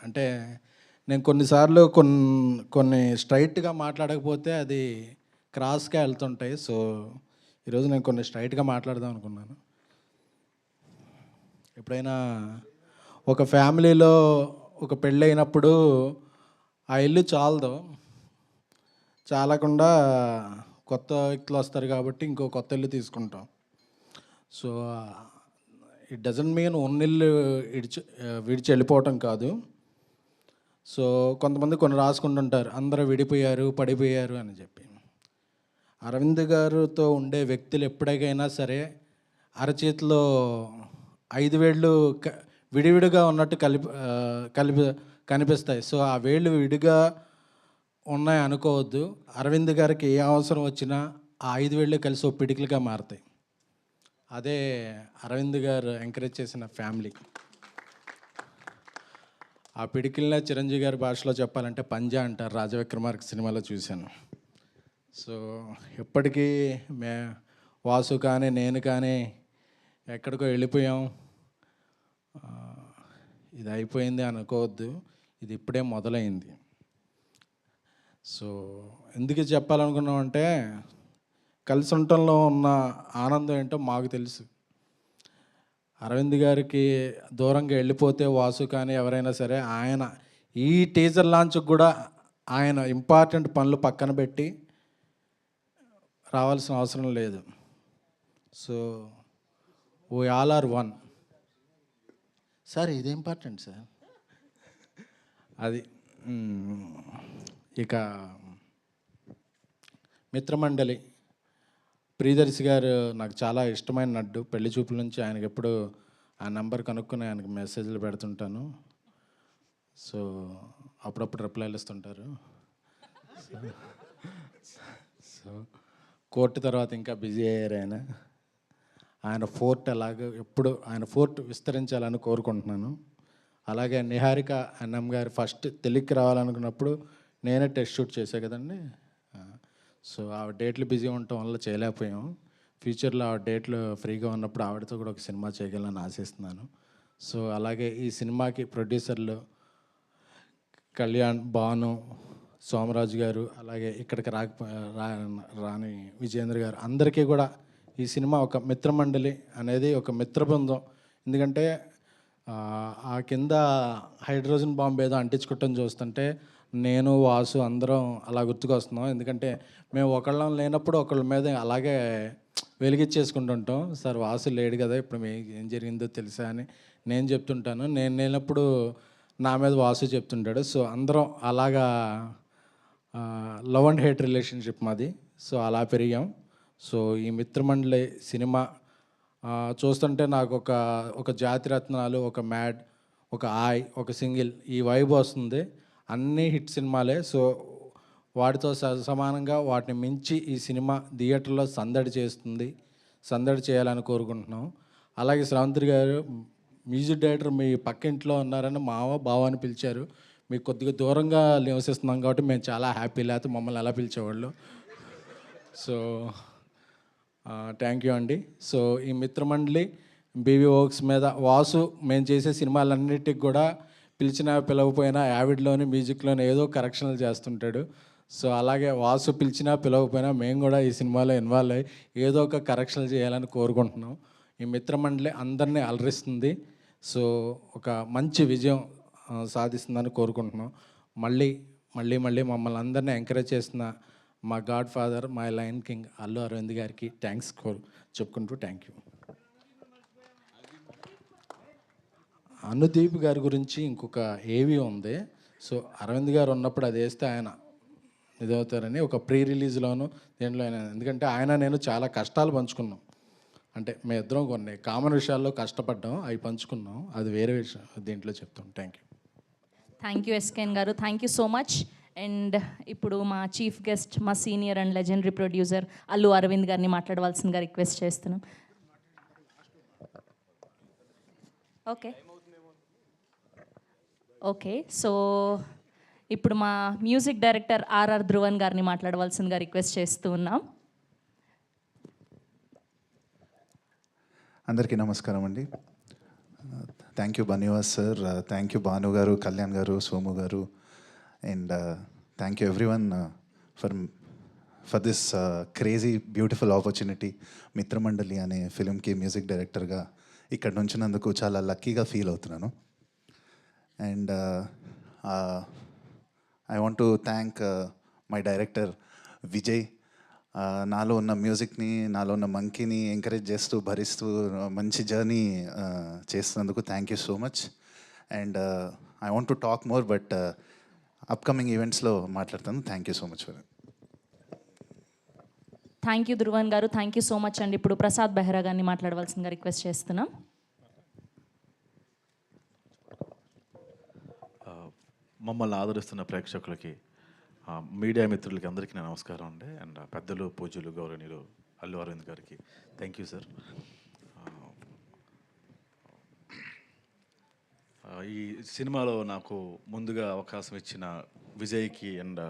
అంటే నేను కొన్నిసార్లు కొన్ని స్ట్రైట్గా మాట్లాడకపోతే అది క్రాస్గా వెళ్తుంటాయి. సో ఈరోజు నేను కొన్ని స్ట్రైట్గా మాట్లాడదాం అనుకున్నాను. ఎప్పుడైనా ఒక ఫ్యామిలీలో ఒక పెళ్ళి అయినప్పుడు ఆ ఇల్లు చాలకుండా కొత్త వ్యక్తులు వస్తారు కాబట్టి ఇంకో కొత్త ఇల్లు తీసుకుంటాం. సో ఇట్ డజంట్ మీన్ ఉన్నిల్లు విడిచి వెళ్ళిపోవటం కాదు. సో కొంతమంది కొన్ని రాసుకుంటుంటారు, అందరూ విడిపోయారు, పడిపోయారు అని చెప్పి. అరవింద్ గారితో ఉండే వ్యక్తులు ఎప్పటికైనా సరే అరచేతిలో 5 వేళ్ళు విడివిడిగా ఉన్నట్టు కనిపిస్తాయి. సో ఆ వేళ్ళు విడిగా ఉన్నాయి అనుకోవద్దు. అరవింద్ గారికి ఏ అవసరం వచ్చినా ఆ 5 వేళ్ళు కలిసి ఓ పిడికిలుగా మారుతాయి. అదే అరవింద్ గారు ఎంకరేజ్ చేసిన ఫ్యామిలీ. ఆ పిడికిల్నే చిరంజీవి గారి భాషలో చెప్పాలంటే పంజా అంటారు. రాజవిక్రమార్క సినిమాలో చూశాను. సో ఎప్పటికీ వాసు కానీ నేను కానీ ఎక్కడికో వెళ్ళిపోయాం, ఇది అయిపోయింది అనుకోవద్దు. ఇది ఇప్పుడే మొదలైంది. సో ఎందుకు చెప్పాలనుకున్నామంటే కలిసి ఉండటంలో ఉన్న ఆనందం ఏంటో మాకు తెలుసు. అరవింద్ గారికి దూరంగా వెళ్ళిపోతే వాసు కానీ ఎవరైనా సరే ఆయన ఈ టీజర్ లాంచ్కి కూడా ఆయన ఇంపార్టెంట్ పనులు పక్కన పెట్టి రావాల్సిన అవసరం లేదు. So we all are one. Sir ఇది ఇంపార్టెంట్ సార్. అది ఇక మిత్రమండలి ప్రియదర్శి గారు నాకు చాలా ఇష్టమైన నడ్డు. పెళ్లి చూపుల నుంచి ఆయనకి ఎప్పుడు ఆ నెంబర్ కనుక్కొని ఆయనకి మెసేజ్లు పెడుతుంటాను. సో అప్పుడప్పుడు రిప్లైలు ఇస్తుంటారు. సో కోర్టు తర్వాత ఇంకా బిజీ అయ్యారు ఆయన ఫోర్ట్ అలాగే ఎప్పుడు ఆయన ఫోర్ట్ విస్తరించాలని కోరుకుంటున్నాను. అలాగే నిహారిక అన్నం గారు ఫస్ట్ తెలుగుకి రావాలనుకున్నప్పుడు నేనే టెస్ట్ షూట్ చేశా కదండి. సో ఆవిడ డేట్లు బిజీ ఉండటం వల్ల చేయలేకపోయాం. ఫ్యూచర్లో ఆవిడ డేట్లు ఫ్రీగా ఉన్నప్పుడు ఆవిడతో కూడా ఒక సినిమా చేయగలని ఆశిస్తున్నాను. సో అలాగే ఈ సినిమాకి ప్రొడ్యూసర్లు కళ్యాణ్, భాను, సోమరాజు గారు, అలాగే ఇక్కడికి రాని విజేంద్ర గారు, అందరికీ కూడా ఈ సినిమా ఒక మిత్రమండలి అనేది ఒక మిత్ర బృందం. ఎందుకంటే ఆ కింద హైడ్రోజన్ బాంబు ఏదో అంటించుకోవటం చూస్తుంటే నేను, వాసు అందరం అలా గుర్తుకొస్తున్నాం. ఎందుకంటే మేము ఒకళ్ళం లేనప్పుడు ఒకళ్ళ మీద అలాగే వెలిగించేసుకుంటుంటాం. సార్ వాసు లేడు కదా, ఇప్పుడు ఏం జరిగిందో తెలుసా అని నేను చెప్తుంటాను. నేను లేనప్పుడు నా మీద వాసు చెప్తుంటాడు. సో అందరం అలాగా లవ్ అండ్ హేట్ రిలేషన్షిప్ మాది. సో అలా పెరిగాం. సో ఈ మిత్రమండలి సినిమా చూస్తుంటే నాకు ఒక జాతిరత్నాలు, ఒక మ్యాడ్, ఒక ఆయ్, ఒక సింగిల్ ఈ వైబ్ వస్తుంది. అన్నీ హిట్ సినిమాలే. సో వాటితో సమానంగా వాటిని మించి ఈ సినిమా థియేటర్లో సందడి చేస్తుంది. సందడి చేయాలని కోరుకుంటున్నాం. అలాగే శ్రావంతి గారు మ్యూజిక్ డైరెక్టర్ మీ పక్కింట్లో ఉన్నారని బావ అని పిలిచారు. మీకు కొద్దిగా దూరంగా నివసిస్తున్నాం కాబట్టి మేము చాలా హ్యాపీ. లేకపోతే మమ్మల్ని ఎలా పిలిచేవాళ్ళు. సో థ్యాంక్ యూ అండి. సో ఈ మిత్రమండలి బీవీ వర్క్స్ మీద వాసు మేము చేసే సినిమాలన్నిటికి కూడా పిలిచినా పిలవకపోయినా యావిడ్లోని మ్యూజిక్లోని ఏదో కరెక్షన్లు చేస్తుంటాడు. సో అలాగే వాసు పిలిచినా పిలవకపోయినా మేము కూడా ఈ సినిమాలో ఇన్వాల్వ్ అయ్యి ఏదో ఒక కరెక్షన్లు చేయాలని కోరుకుంటున్నాం. ఈ మిత్రమండలి అందరినీ అలరిస్తుంది. సో ఒక మంచి విజయం సాధిస్తుందని కోరుకుంటున్నాం. మళ్ళీ మమ్మల్ని అందరినీ ఎంకరేజ్ చేసిన మా godfather, my lion king Allu Aravind గారికి థ్యాంక్స్ చెప్పుకుంటూ థ్యాంక్ యూ. అనుదీప్ గారి గురించి ఇంకొక ఏవి ఉంది. సో అరవింద్ గారు ఉన్నప్పుడు అది వేస్తే ఆయన ఇదవుతారని ఒక ప్రీ రిలీజ్లోను దేంట్లో అయినా, ఎందుకంటే ఆయన నేను చాలా కష్టాలు పంచుకున్నాం. అంటే మేము ఇద్దరం కొన్ని కామన్ విషయాల్లో కష్టపడ్డాం, అవి పంచుకున్నాం. అది వేరే విషయం, దీంట్లో చెప్తాం. Thank you. Thank you SKN గారు, thank you so much. And ఇప్పుడు మా చీఫ్ గెస్ట్, మా senior and legendary producer Allu Aravind గారిని మాట్లాడవలసిందిగా రిక్వెస్ట్ చేస్తున్నాం. ఓకే సో ఇప్పుడు మా మ్యూజిక్ డైరెక్టర్ ఆర్ఆర్ ధ్రువన్ గారిని మాట్లాడవలసిందిగా రిక్వెస్ట్ చేస్తూ ఉన్నాం. అందరికీ నమస్కారం అండి. Thank you Bunny Vas sir, thank you Bhanu గారు, కళ్యాణ్ గారు, సోము గారు, and thank you everyone for this crazy beautiful opportunity. Mitramandali అనే ఫిలింకి మ్యూజిక్ డైరెక్టర్గా ఇక్కడ నుంచినందుకు చాలా లక్కీగా ఫీల్ అవుతున్నాను. And I want to thank my director Vijay. నాలో ఉన్న మ్యూజిక్ని, నాలో ఉన్న మంకీని ఎంకరేజ్ చేస్తూ భరిస్తూ మంచి జర్నీ చేస్తున్నందుకు thank you so much. And I want to talk more, but upcoming ఈవెంట్స్లో మాట్లాడతాను. Thank you so much for it. Thank you Dhruvan గారు, థ్యాంక్ యూ సో మచ్ అండి. ఇప్పుడు ప్రసాద్ బెహ్రా గారిని మాట్లాడవలసిందిగా రిక్వెస్ట్ చేస్తున్నాం. మమ్మల్ని ఆదరిస్తున్న ప్రేక్షకులకి, మీడియా మిత్రులకి అందరికీ నా నమస్కారం అండి. అండ్ పెద్దలు, పూజలు, గౌరవనీయులు అల్లు అరవింద్ గారికి థ్యాంక్ యూ సార్. ఈ సినిమాలో నాకు ముందుగా అవకాశం ఇచ్చిన విజయ్కి అండ్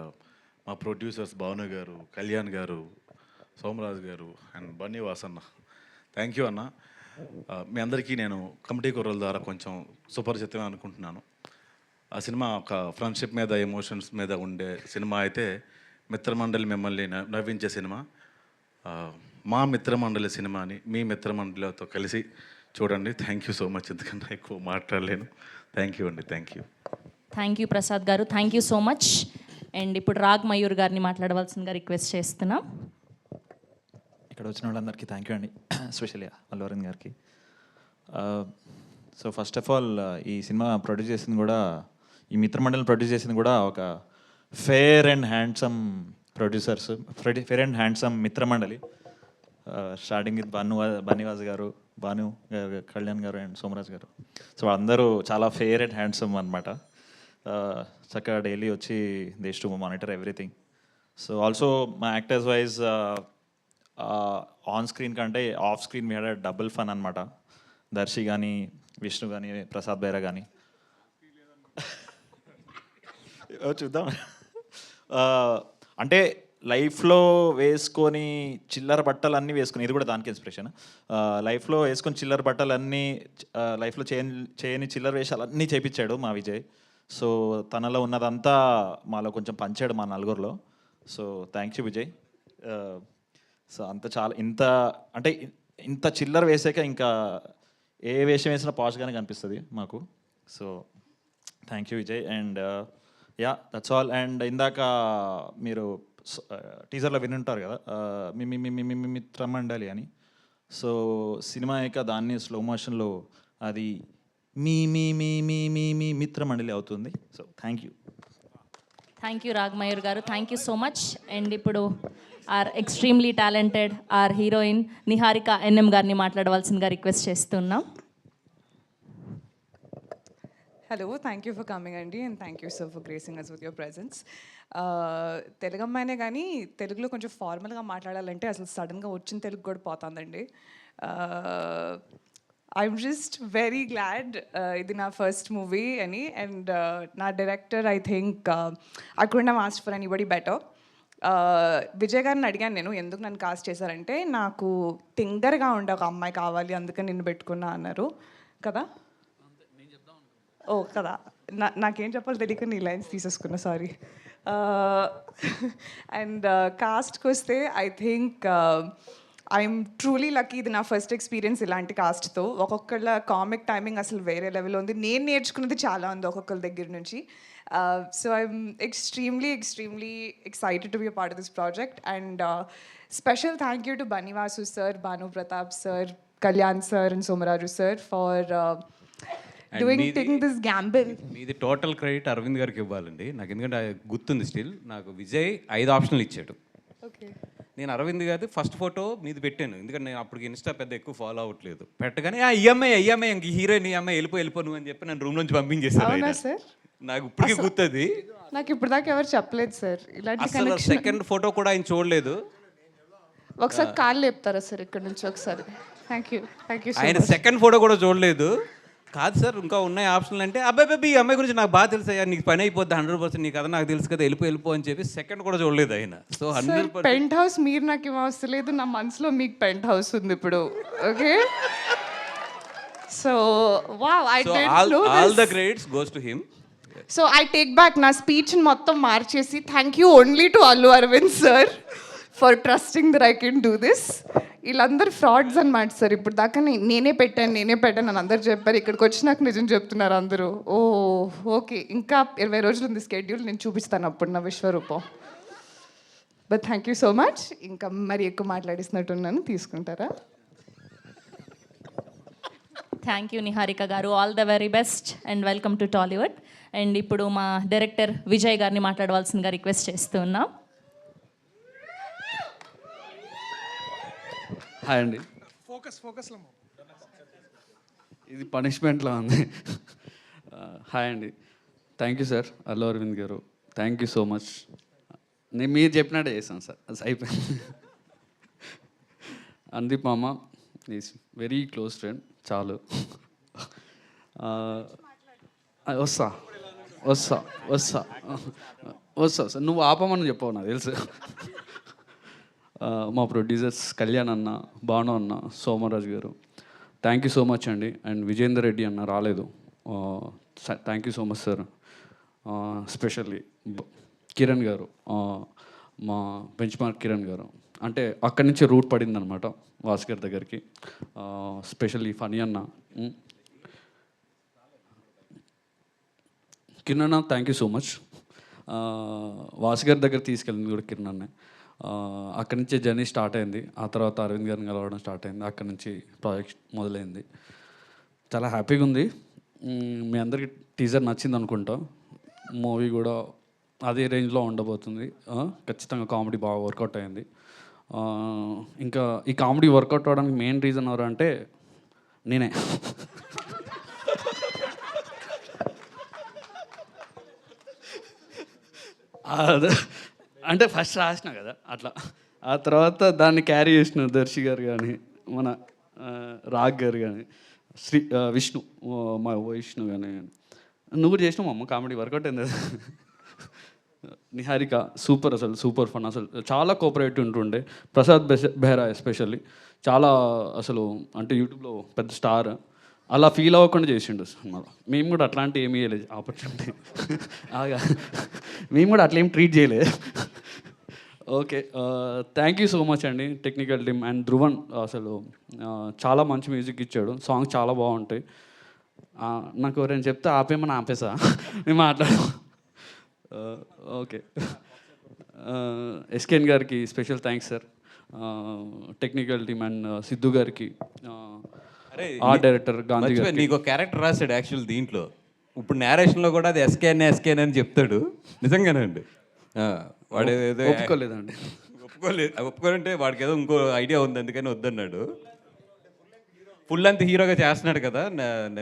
మా ప్రొడ్యూసర్స్ భాను గారు, కళ్యాణ్ గారు, సోమరాజు గారు అండ్ బన్నీవాస్ అన్న, థ్యాంక్ యూ అన్న. మీ అందరికీ నేను కమిటీ కుర్రల ద్వారా కొంచెం సుపరిచితం అనుకుంటున్నాను. ఆ సినిమా ఒక ఫ్రెండ్షిప్ మీద, ఎమోషన్స్ మీద ఉండే సినిమా అయితే మిత్రమండలి మిమ్మల్ని నవ్వించే సినిమా. మా మిత్రమండలి సినిమాని మీ మిత్రమండలితో కలిసి చూడండి. Thank you so much. ఎందుకంటే ఎక్కువ మాట్లాడలేను. థ్యాంక్ యూ అండి. Thank you. Thank you Prasad గారు, thank you so much. And ఇప్పుడు రాగ్ మయూర్ గారిని మాట్లాడవలసిందిగా రిక్వెస్ట్ చేస్తున్నాం. ఇక్కడ వచ్చిన వాళ్ళందరికీ థ్యాంక్ యూ అండి, ఎస్పెషల్లీ అల్లు అరవింద్ గారికి. సో ఫస్ట్ ఆఫ్ ఆల్ ఈ సినిమా ప్రొడ్యూస్ చేసింది కూడా, ఈ మిత్రమండలిని ప్రొడ్యూస్ చేసింది కూడా ఒక fair and handsome producers, fair and handsome Mitramandali. Starting with Bunny Vas గారు, భాను గారు, కళ్యాణ్ గారు అండ్ సోమరాజ్ గారు. సో అందరూ చాలా ఫేర్ అండ్ హ్యాండ్సమ్ అనమాట. చక్కగా డైలీ వచ్చి they to monitor everything. So also మా యాక్టర్స్ వైజ్ ఆన్ స్క్రీన్ కంటే ఆఫ్ స్క్రీన్ మీద డబుల్ ఫన్ అనమాట. దర్శి కానీ, విష్ణు కానీ, ప్రసాద్ బైరా కానీ చూద్దాం. అంటే లైఫ్లో వేసుకొని చిల్లర బట్టలు అన్నీ వేసుకొని, ఇది కూడా దానికి ఇన్స్పిరేషన్. లైఫ్లో వేసుకొని చిల్లర బట్టలు అన్నీ, లైఫ్లో చేయని చిల్లర వేషాలు అన్నీ చేపించాడు మా విజయ్. సో తనలో ఉన్నదంతా మాలో కొంచెం పంచాడు మా నలుగురిలో. So thank you Vijay. So అంత చాలా ఇంత చిల్లర వేసాక ఇంకా ఏ వేషం వేసినా పాష్గానే కనిపిస్తుంది మాకు. So thank you Vijay. And yeah, that's all. And ఇందాక మీరు టీజర్లో వినుంటారు కదా, మీ మిత్రమండలి అని. సో సినిమా అయ్యాక దాన్ని స్లో మోషన్లో అది మీ మీ మీ మీ మీ మీ మిత్రమండలి అవుతుంది. So thank you. Thank you Rag Mayur గారు, thank you so much. And ఇప్పుడు our extremely talented our heroine Niharika NM గారిని మాట్లాడవలసిందిగా రిక్వెస్ట్ చేస్తున్నాం. Hello, thank you for coming, Andy, and thank you, sir, for gracing us with your presence. Telugu అమ్మాయినే కానీ తెలుగులో కొంచెం ఫార్మల్గా మాట్లాడాలంటే అసలు సడన్గా వచ్చిన తెలుగు కూడా పోతుందండి. ఐఎమ్ జస్ట్ వెరీ గ్లాడ్ ఇది నా ఫస్ట్ మూవీ అని. అండ్ నా director, I think I couldn't have asked for anybody better. Vijay గారిని అడిగాను నేను, ఎందుకు నన్ను కాస్ట్ చేశారంటే నాకు తింగర్గా ఉండే ఒక అమ్మాయి కావాలి, అందుకని నిన్ను పెట్టుకున్నా అన్నారు కదా. ఓ కదా, నాకేం చెప్పాలో తెలియక నీ లైన్స్ తీసేసుకున్నా, సారీ. అండ్ కాస్ట్కి వస్తే I think I'm truly lucky. ఇది నా ఫస్ట్ ఎక్స్పీరియన్స్ ఇలాంటి కాస్ట్తో. ఒక్కొక్కళ్ళ కామిక్ టైమింగ్ అసలు వేరే లెవెల్లో ఉంది. నేను నేర్చుకున్నది చాలా ఉంది ఒక్కొక్కరి దగ్గర నుంచి. So I'm extremely excited to be a part of this project. And special thank you to Banivasu sir, Banu Pratap sir, Kalyan sir and Somaraju sir for taking this gamble. మీది టోటల్ క్రెడిట్ అరవింద్ గారికి ఇవ్వాలండి నాకు, ఎందుకంటే గుర్తుంది still. నాకు విజయ్ 5 ఆప్షన్లు ఇచ్చాడు. నేను అరవింద్ గారి ఫస్ట్ ఫోటో మీది పెట్టాను, ఎందుకంటే నేను అప్పటికి ఇన్స్టా పెద్ద ఎక్కువ ఫాలో అవ్వట్లేదు. పెట్టగానే ఈఎంఐ ఇంక హీరోయిన్ ఈఎంఐ వెళ్ళిపో నువ్వు అని చెప్పి నన్ను రూమ్ నుంచి పంపించేస్తాను. నాకు ఇప్పటికీ గుర్తుంది. నాకు ఇప్పుడు దాకా ఎవరు చెప్పలేదు సార్ ఇలాంటి. సెకండ్ ఫోటో కూడా ఆయన చూడలేదు. ఒకసారి కాళ్ళు లేపుతారా సార్ ఇక్కడ నుంచి ఒకసారి? Thank you. ఆయన సెకండ్ ఫోటో కూడా చూడలేదు. కాదు సార్ ఇంకా ఉన్నాయి ఆప్షన్లు అంటే, అబ్బాయి ఈ అమ్మాయి గురించి నాకు బాగా తెలుసు, నీకు పని అయిపోద్ది 100%, నీకు కదా నాకు తెలుసు కదా, వెళ్ళిపో అని చెప్పి సెకండ్ కూడా చూడలేదు ఆయన. సో 100% పెంట్ హౌస్ మీరు నాకు ఏం అవసరం లేదు, నా మనసులో మీకు పెంట్ హౌస్ ఉంది ఇప్పుడు. Okay, so wow, I did know this. All the credits goes to him. So I take back నా స్పీచ్ మొత్తం మార్చేసి thank you only to Allu Aravind sir for trusting that I can do this. వీళ్ళందరూ frauds అనమాట సార్. ఇప్పుడు దాకా నేనే పెట్టాను అని అందరు చెప్పారు. ఇక్కడికి వచ్చినాక నిజం చెప్తున్నారు అందరూ. ఓ ఓకే, ఇంకా 20 రోజులు ఉంది స్కెడ్యూల్, నేను చూపిస్తాను అప్పుడు నా విశ్వరూపం. But thank you so much. ఇంకా మరి ఎక్కువ మాట్లాడిస్తున్నట్టున్నాను, తీసుకుంటారా? థ్యాంక్ యూ నిహారిక గారు, all the very best and welcome to Tollywood. And ఇప్పుడు మా డైరెక్టర్ విజయ్ గారిని మాట్లాడవలసిందిగా రిక్వెస్ట్ చేస్తూ ఉన్నాం. హాయ్ అండి. ఇది పనిష్మెంట్లా ఉంది. హాయ్ అండి. Thank you sir Allu Aravind గారు, థ్యాంక్ యూ సో మచ్. నేను మీరు చెప్పినట్టే చేశాను సార్, అది అయిపోయింది. అందీప్ మామ ఈజ్ వెరీ క్లోజ్ ఫ్రెండ్, చాలు. వస్తా వస్తా వస్తా వస్తా సార్, నువ్వు ఆపమని చెప్పవు నాకు తెలుసు. మా ప్రొడ్యూసర్స్ కళ్యాణ్ అన్న, భాను అన్న, సోమరాజు గారు, థ్యాంక్ యూ సో మచ్ అండి. అండ్ విజేందర్ రెడ్డి అన్న రాలేదు, thank you so much sir. Specially Kiran గారు, మా బెంచ్ మార్క్ కిరణ్ గారు, అంటే అక్కడి నుంచి రూట్ పడింది అనమాట భాస్కర్ దగ్గరికి. స్పెషల్లీ ఫనీ అన్న, కిరణ్ అన్న thank you so much. Bhaskar దగ్గర తీసుకెళ్ళింది కూడా కిరణ్ అన్నే. అక్కడి నుంచే జర్నీ స్టార్ట్ అయింది. ఆ తర్వాత అరవింద్ గారిని కలవడం స్టార్ట్ అయింది. అక్కడి నుంచి ప్రాజెక్ట్ మొదలైంది. చాలా హ్యాపీగా ఉంది. మీ అందరికీ టీజర్ నచ్చింది అనుకుంటా. మూవీ కూడా అదే రేంజ్లో ఉండబోతుంది. ఖచ్చితంగా కామెడీ బాగా వర్కౌట్ అయింది. ఇంకా ఈ కామెడీ వర్కౌట్ అవ్వడానికి మెయిన్ రీజన్ ఎవరు అంటే నేనే. అంటే ఫస్ట్ రాసిన కదా అట్లా, ఆ తర్వాత దాన్ని క్యారీ చేసిన దర్శి గారు కానీ, మన రాగ్ గారు కానీ, విష్ణు మా విష్ణు కానీ, నువ్వు కూడా చేసినావు అమ్మ కామెడీ వర్కౌట్ అయింది కదా. నిహారిక సూపర్, అసలు సూపర్ ఫన్, అసలు చాలా కోఆపరేటివ్ ఉంటుండే. ప్రసాద్ బెహ్రా ఎస్పెషల్లీ చాలా అసలు అంటే యూట్యూబ్లో పెద్ద స్టార్, అలా ఫీల్ అవ్వకుండా చేసిండు సినిమాలో. మేము కూడా అట్లాంటి ఏమీ చేయలేదు ఆపర్చునిటీ, మేము కూడా అట్లా ఏం ట్రీట్ చేయలేదు. Okay, thank you so much అండి టెక్నికల్ టీమ్ అండ్ ధ్రువన్. అసలు చాలా మంచి మ్యూజిక్ ఇచ్చాడు, సాంగ్స్ చాలా బాగుంటాయి. నాకు ఎవరైనా చెప్తే ఆపేమని ఆపేసా నేను మాట్లాడు. ఓకే, ఎస్కేఎన్ గారికి special thanks sir, technical team and Siddhu గారికి, ఆర్ట్ డైరెక్టర్ గాంధీ గారికి. నీకు క్యారెక్టర్ రాశాడు యాక్చువల్ దీంట్లో, ఇప్పుడు నేరేషన్లో కూడా అది ఎస్కేఎన్ అని చెప్తాడు. నిజంగానే అండి, వాడు ఏదో ఒప్పుకోలేదండి. ఒప్పుకోలంటే వాడికి ఏదో ఇంకో ఐడియా ఉంది అందుకని వద్దన్నాడు. ఫుల్ అంత హీరోగా చేస్తున్నాడు కదా,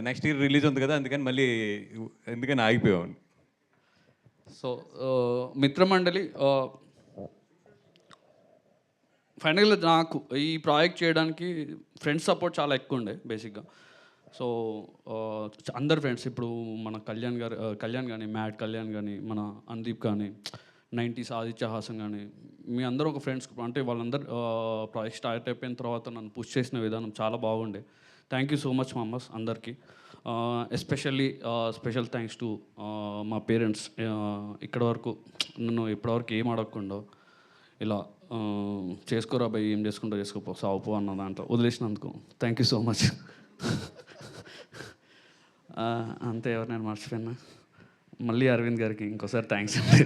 నెక్స్ట్ ఇయర్ రిలీజ్ ఉంది కదా, అందుకని ఆగిపోయాం. సో మిత్రమండలి ఫైనల్గా నాకు ఈ ప్రాజెక్ట్ చేయడానికి ఫ్రెండ్స్ సపోర్ట్ చాలా ఎక్కువ ఉండే బేసిక్గా. సో అందరు ఫ్రెండ్స్, ఇప్పుడు మన కళ్యాణ్ కానీ, మ్యాట్ కళ్యాణ్ కానీ, మన అనుదీప్ కానీ, 90s ఆదిత్య హాసన్ కానీ, మీ అందరూ ఒక ఫ్రెండ్స్ అంటే వాళ్ళందరూ ప్రాజెక్ట్ స్టార్ట్ అయిపోయిన తర్వాత నన్ను పుష్ చేసిన విధానం చాలా బాగుండే. థ్యాంక్ యూ సో మచ్ మామస్ అందరికీ. ఎస్పెషల్లీ స్పెషల్ థ్యాంక్స్ టు మా పేరెంట్స్, ఇక్కడి వరకు నన్ను ఇప్పటివరకు ఏం అడగకుండా ఇలా చేసుకోరా భయ్, ఏం చేసుకుంటా చేసుకోపో, సావుపో అన్న దాంట్లో వదిలేసినందుకు థ్యాంక్ యూ సో మచ్. అంతే, ఎవరినైనా మర్చిపోయినా మళ్ళీ అరవింద్ గారికి ఇంకోసారి థ్యాంక్స్ అండి.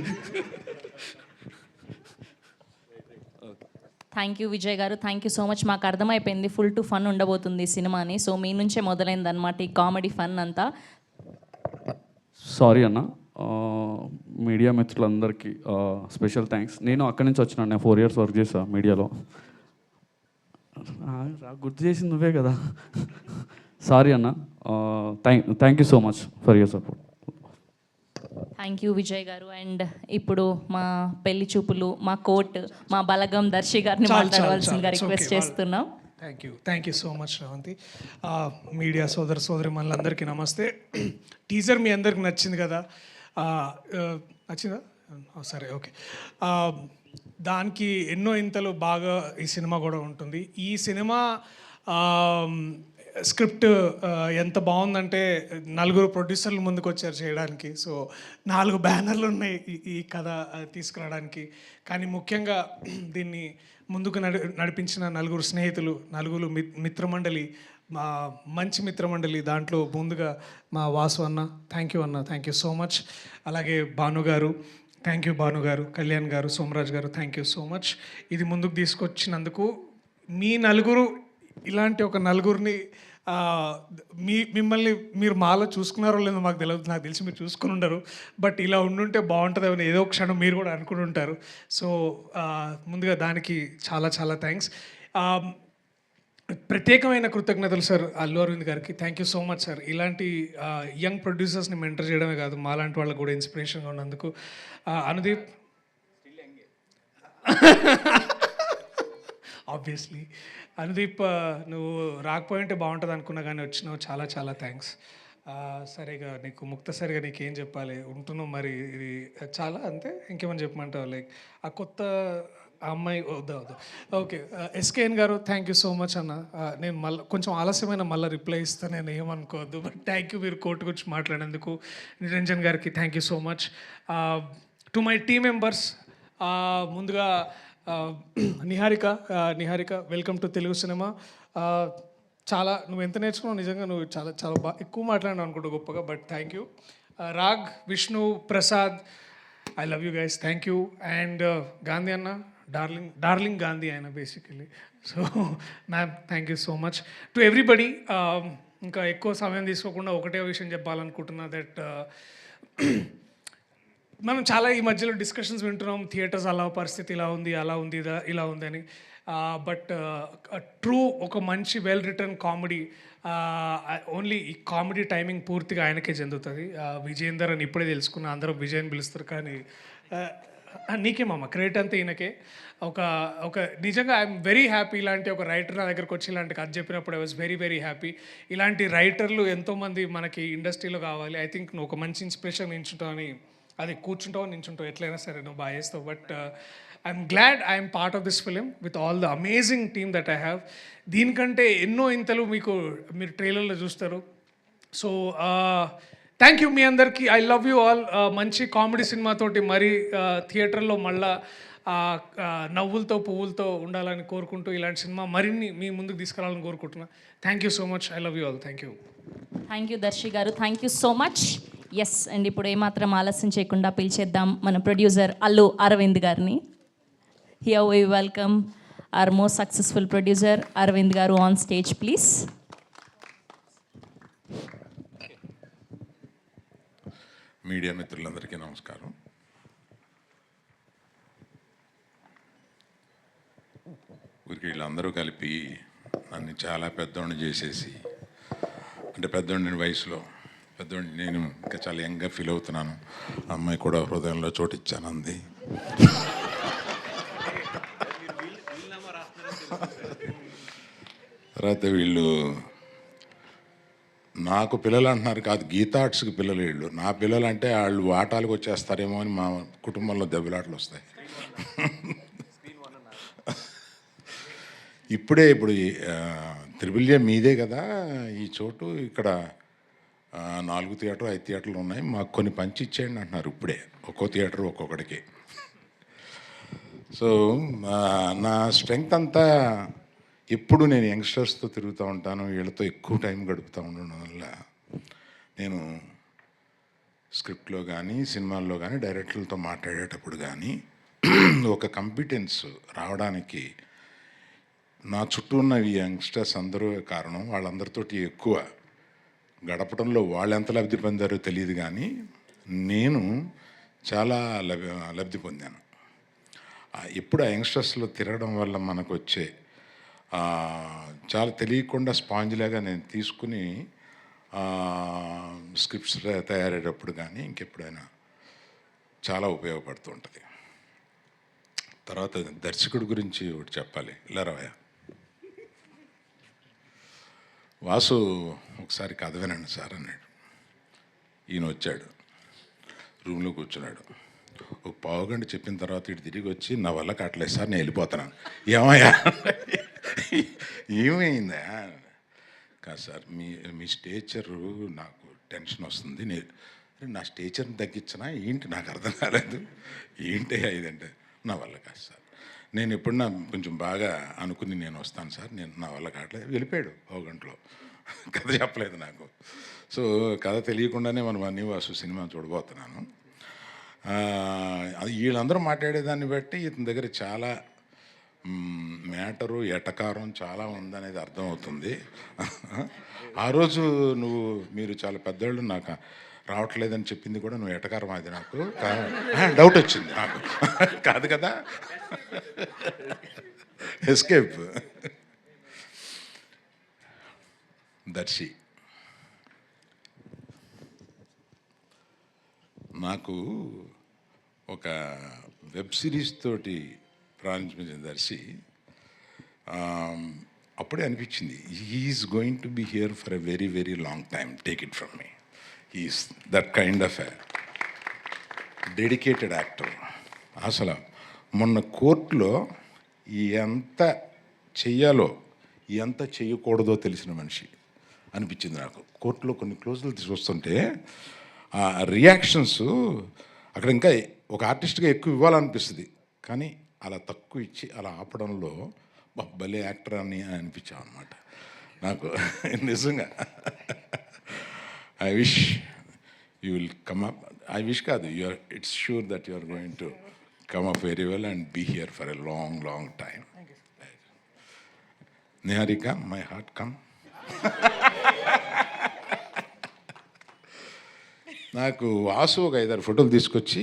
థ్యాంక్ యూ విజయ్ గారు, థ్యాంక్ యూ సో మచ్. మాకు అర్థమైపోయింది ఫుల్ టు ఫన్ ఉండబోతుంది ఈ సినిమాని. సో మీ నుంచే మొదలైంది అనమాట ఈ కామెడీ ఫన్ అంతా. సారీ అన్న, మీడియా మిత్రులందరికీ స్పెషల్ థ్యాంక్స్. నేను అక్కడి నుంచి వచ్చినాను, నేను 4 years వర్క్ చేసా మీడియాలో. గుర్తు చేసింది నువ్వే కదా. సారీ అన్న, thank you so much for your support. Thank you Vijay గారు. అండ్ ఇప్పుడు మా పెళ్లి చూపులు, మా కోర్ట్, మా బలగం దర్శి గారిని మాట్లాడవలసిందిగా రిక్వెస్ట్ చేస్తున్నాం. Thank you so much Sravanthi. Media సోదరి మనందరికీ నమస్తే. టీజర్ మీ అందరికి నచ్చింది కదా, నచ్చిందా? సరే, ఓకే. దానికి ఎన్నో ఇంతలు బాగా ఈ సినిమా కూడా ఉంటుంది. ఈ సినిమా స్క్రిప్ట్ ఎంత బాగుందంటే 4 ప్రొడ్యూసర్లు ముందుకు వచ్చారు చేయడానికి. సో 4 బ్యానర్లు ఉన్నాయి ఈ కథ తీసుకురావడానికి. కానీ ముఖ్యంగా దీన్ని ముందుకు నడిపించిన 4 స్నేహితులు, 4 మిత్రమండలి, మా మంచి మిత్రమండలి. దాంట్లో ముందుగా మా వాసు అన్న, థ్యాంక్ యూ అన్న, థ్యాంక్ యూ సో మచ్. అలాగే భాను గారు, థ్యాంక్ యూ భాను గారు. కళ్యాణ్ గారు, సోమరాజ్ గారు, థ్యాంక్ యూ సో మచ్. ఇది ముందుకు తీసుకొచ్చినందుకు. మీ 4 ఇలాంటి ఒక 4 మిమ్మల్ని మీరు మాలో చూసుకున్నారో లేదో మాకు తెలియదు, నాకు తెలిసి మీరు చూసుకుని ఉండరు. బట్ ఇలా ఉండుంటే బాగుంటుందని ఏదో ఒక క్షణం మీరు కూడా అనుకుని ఉంటారు. సో ముందుగా దానికి చాలా చాలా థ్యాంక్స్. ప్రత్యేకమైన కృతజ్ఞతలు సార్ అల్లు అరవింద్ గారికి. Thank you so much sir. ఇలాంటి యంగ్ ప్రొడ్యూసర్స్ని మెంటర్ చేయడమే కాదు, మాలాంటి వాళ్ళకు కూడా ఇన్స్పిరేషన్గా ఉన్నందుకు. అనుదీప్ ఆబ్వియస్లీ, అనుదీప్ నువ్వు రాకపోయింటే బాగుంటుంది అనుకున్నా కానీ వచ్చినావు, చాలా చాలా థ్యాంక్స్. సరిగా నీకు ముక్తసరిగా నీకేం చెప్పాలి, ఉంటున్నావు మరి, ఇది చాలా అంతే. ఇంకేమని చెప్పమంటావు? లైక్ ఆ కొత్త అమ్మాయి వద్దా? ఓకే. ఎస్కేఎన్ గారు, థ్యాంక్ యూ సో మచ్ అన్న. నేను కొంచెం ఆలస్యమైన మళ్ళీ రిప్లై ఇస్తాను, నేను ఏమనుకోవద్దు. బట్ థ్యాంక్ యూ మీరు కోర్టు గురించి మాట్లాడేందుకు. నిరంజన్ గారికి thank you so much. To my team members, ముందుగా నిహారిక వెల్కమ్ టు తెలుగు సినిమా. చాలా నువ్వు ఎంత నేర్చుకున్నావు, నిజంగా నువ్వు చాలా చాలా బాగా ఎక్కువ మాట్లాడినావు అనుకుంటా గొప్పగా. But thank you. Raag, Vishnu, Prasad, I love you guys, thank you. And Gandhi అన్న, డార్లింగ్ గాంధీ ఆయన basically. So ma'am, thank you so much to everybody. ఇంకా ఎక్కువ సమయం తీసుకోకుండా ఒకటే విషయం చెప్పాలనుకుంటున్నా, దట్ మనం చాలా ఈ మధ్యలో డిస్కషన్స్ వింటున్నాం, థియేటర్స్ అలా పరిస్థితి ఇలా ఉంది, అలా ఉంది, ఇలా ఉంది అని. బట్ ట్రూ ఒక మంచి వెల్ రిటర్న్ కామెడీ, ఓన్లీ ఈ కామెడీ టైమింగ్ పూర్తిగా ఆయనకే చెందుతుంది. విజయేందర్ అని ఇప్పుడే తెలుసుకున్నా, అందరూ విజయ్ అని పిలుస్తారు, కానీ నీకేమమ్మ క్రెడిట్ అంతా ఈయనకే. ఒక నిజంగా ఐఎమ్ వెరీ హ్యాపీ. ఇలాంటి ఒక రైటర్ నా దగ్గరకు వచ్చి ఇలాంటి కథ చెప్పినప్పుడు I was very very happy. ఇలాంటి రైటర్లు ఎంతోమంది మనకి ఇండస్ట్రీలో కావాలి. ఐ థింక్ నువ్వు ఒక మంచి ఇన్స్పిరేషన్ ఇచ్చుంటావు అని అది కూర్చుంటావు నించుంటావు ఎట్లయినా సరే నువ్వు బాగా చేస్తావు. But I'm glad I'm part of this film with all the amazing team that I have. దీనికంటే ఎన్నో ఇంతలు మీరు ట్రైలర్లో చూస్తారు. సో థ్యాంక్ యూ మీ అందరికీ. I love you all. మంచి కామెడీ సినిమాతోటి మరి థియేటర్లో మళ్ళా నవ్వులతో పువ్వులతో ఉండాలని కోరుకుంటూ ఇలాంటి సినిమా మరిన్ని మీ ముందుకు తీసుకురావాలని కోరుకుంటున్నా. Thank you so much. I love you all. Thank you. Thank you Darshi గారు. Thank you so much. Yes, and ఇప్పుడు ఏమాత్రం ఆలస్యం చేయకుండా పిలిచేద్దాం మన ప్రొడ్యూసర్ అల్లు అరవింద్ గారిని. Here we welcome our most successful producer Aravind గారు ఆన్ స్టేజ్ ప్లీజ్. మీడియా మిత్రులందరికీ నమస్కారం. ఊరికి వీళ్ళందరూ కలిపి నన్ను చాలా పెద్దోడిని చేసేసి, అంటే పెద్దోడిని వయసులో పెద్దోడిని, నేను ఇంకా చాలా యంగ్గా ఫీల్ అవుతున్నాను. అమ్మాయి కూడా హృదయంలో చోటిచ్చాను అంది. తర్వాత వీళ్ళు నాకు పిల్లలు అంటున్నారు, కాదు గీతా ఆర్ట్స్కి పిల్లలు వీళ్ళు. నా పిల్లలు అంటే వాళ్ళు ఆటాలకు వచ్చేస్తారేమో అని మా కుటుంబంలో దెబ్బలాటలు వస్తాయి. ఇప్పుడు త్రిబుల్ ఏ మీదే కదా ఈ చోటు, ఇక్కడ 4 థియేటర్లు 5 థియేటర్లు ఉన్నాయి, మాకు కొన్ని పంచి ఇచ్చేయండి అంటున్నారు ఇప్పుడే, ఒక్కో థియేటర్ ఒక్కొక్కడికి. సో నా స్ట్రెంగ్త్ అంతా ఎప్పుడు నేను యంగ్స్టర్స్తో తిరుగుతూ ఉంటాను, వీళ్ళతో ఎక్కువ టైం గడుపుతూ ఉండడం వల్ల నేను స్క్రిప్ట్లో కానీ సినిమాల్లో కానీ డైరెక్టర్లతో మాట్లాడేటప్పుడు కానీ ఒక కాంపిటెన్స్ రావడానికి నా చుట్టూ ఉన్న ఈ యంగ్స్టర్స్ అందరూ కారణం. వాళ్ళందరితోటి ఎక్కువ గడపడంలో వాళ్ళు ఎంత లబ్ధి పొందారో తెలియదు, కానీ నేను చాలా లబ్ధి పొందాను. ఎప్పుడు ఆ యంగ్స్టర్స్లో తిరగడం వల్ల మనకు వచ్చే చాలా తెలియకుండా స్పాంజ్లాగా నేను తీసుకుని స్క్రిప్ట్స్ తయారయ్యేటప్పుడు కానీ ఇంకెప్పుడైనా చాలా ఉపయోగపడుతూ ఉంటుంది. తర్వాత దర్శకుడి గురించి ఒకటి చెప్పాలి. ఇలా రావయ్య వాసు ఒకసారి కథ వినండి సార్ అన్నాడు. ఈయన వచ్చాడు, రూమ్లో కూర్చున్నాడు. ఒక పావుగంట చెప్పిన తర్వాత ఇటు తిరిగి వచ్చి, నా వల్ల కావట్లేదు సార్, నేను వెళ్ళిపోతున్నాను. ఏమయ్యా ఏమైందా? కాదు సార్, మీ స్టేచరు నాకు టెన్షన్ వస్తుంది. నా స్టేచర్ని తగ్గించినా ఏంటి నాకు అర్థం కాలేదు. ఏంటి ఇదంటే, నా వల్ల కాదు సార్, నేను ఎప్పుడన్నా కొంచెం బాగా అనుకుని నేను వస్తాను సార్, నా వల్ల కావట్లేదు. వెళ్ళిపోయాడు ఒక గంటలో. కథ చెప్పలేదు నాకు. సో కథ తెలియకుండానే మనం అన్ని వాసు సినిమా చూడబోతున్నాను. వీళ్ళందరూ మాట్లాడేదాన్ని బట్టి ఇతని దగ్గర చాలా మ్యాటరు ఎటకారం చాలా ఉందనేది అర్థమవుతుంది. ఆ రోజు మీరు చాలా పెద్దవాళ్ళు, నాకు రావట్లేదని చెప్పింది కూడా నువ్వు ఎటకారం. అది నాకు డౌట్ వచ్చింది నాకు. కాదు కదా, ఎస్కేప్. దర్శి నాకు ఒక వెబ్ సిరీస్ తోటి ప్రారంభించిన దర్శి అప్పుడే అనిపించింది, he's going to be here for a very very long time, take it from me. He's that kind of a dedicated actor. అసలు మొన్న కోర్టులో ఎంత చెయ్యాలో ఎంత చేయకూడదో తెలిసిన మనిషి అనిపించింది నాకు. కోర్టులో కొన్ని క్లోజులు తీసుకొస్తుంటే ఆ రియాక్షన్స్ అక్కడ ఇంకా ఒక ఆర్టిస్ట్గా ఎక్కువ ఇవ్వాలనిపిస్తుంది, కానీ అలా తక్కువ ఇచ్చి అలా ఆపడంలో భలే యాక్టర్ అని అనిపించాం అనమాట నాకు నిజంగా. I wish you will come up. I wish కాదు, it's sure that you are going to come up very well and be here for a long long time. Niharika, my heart come. నాకు వాసు ఒక 5-6 ఫోటోలు తీసుకొచ్చి,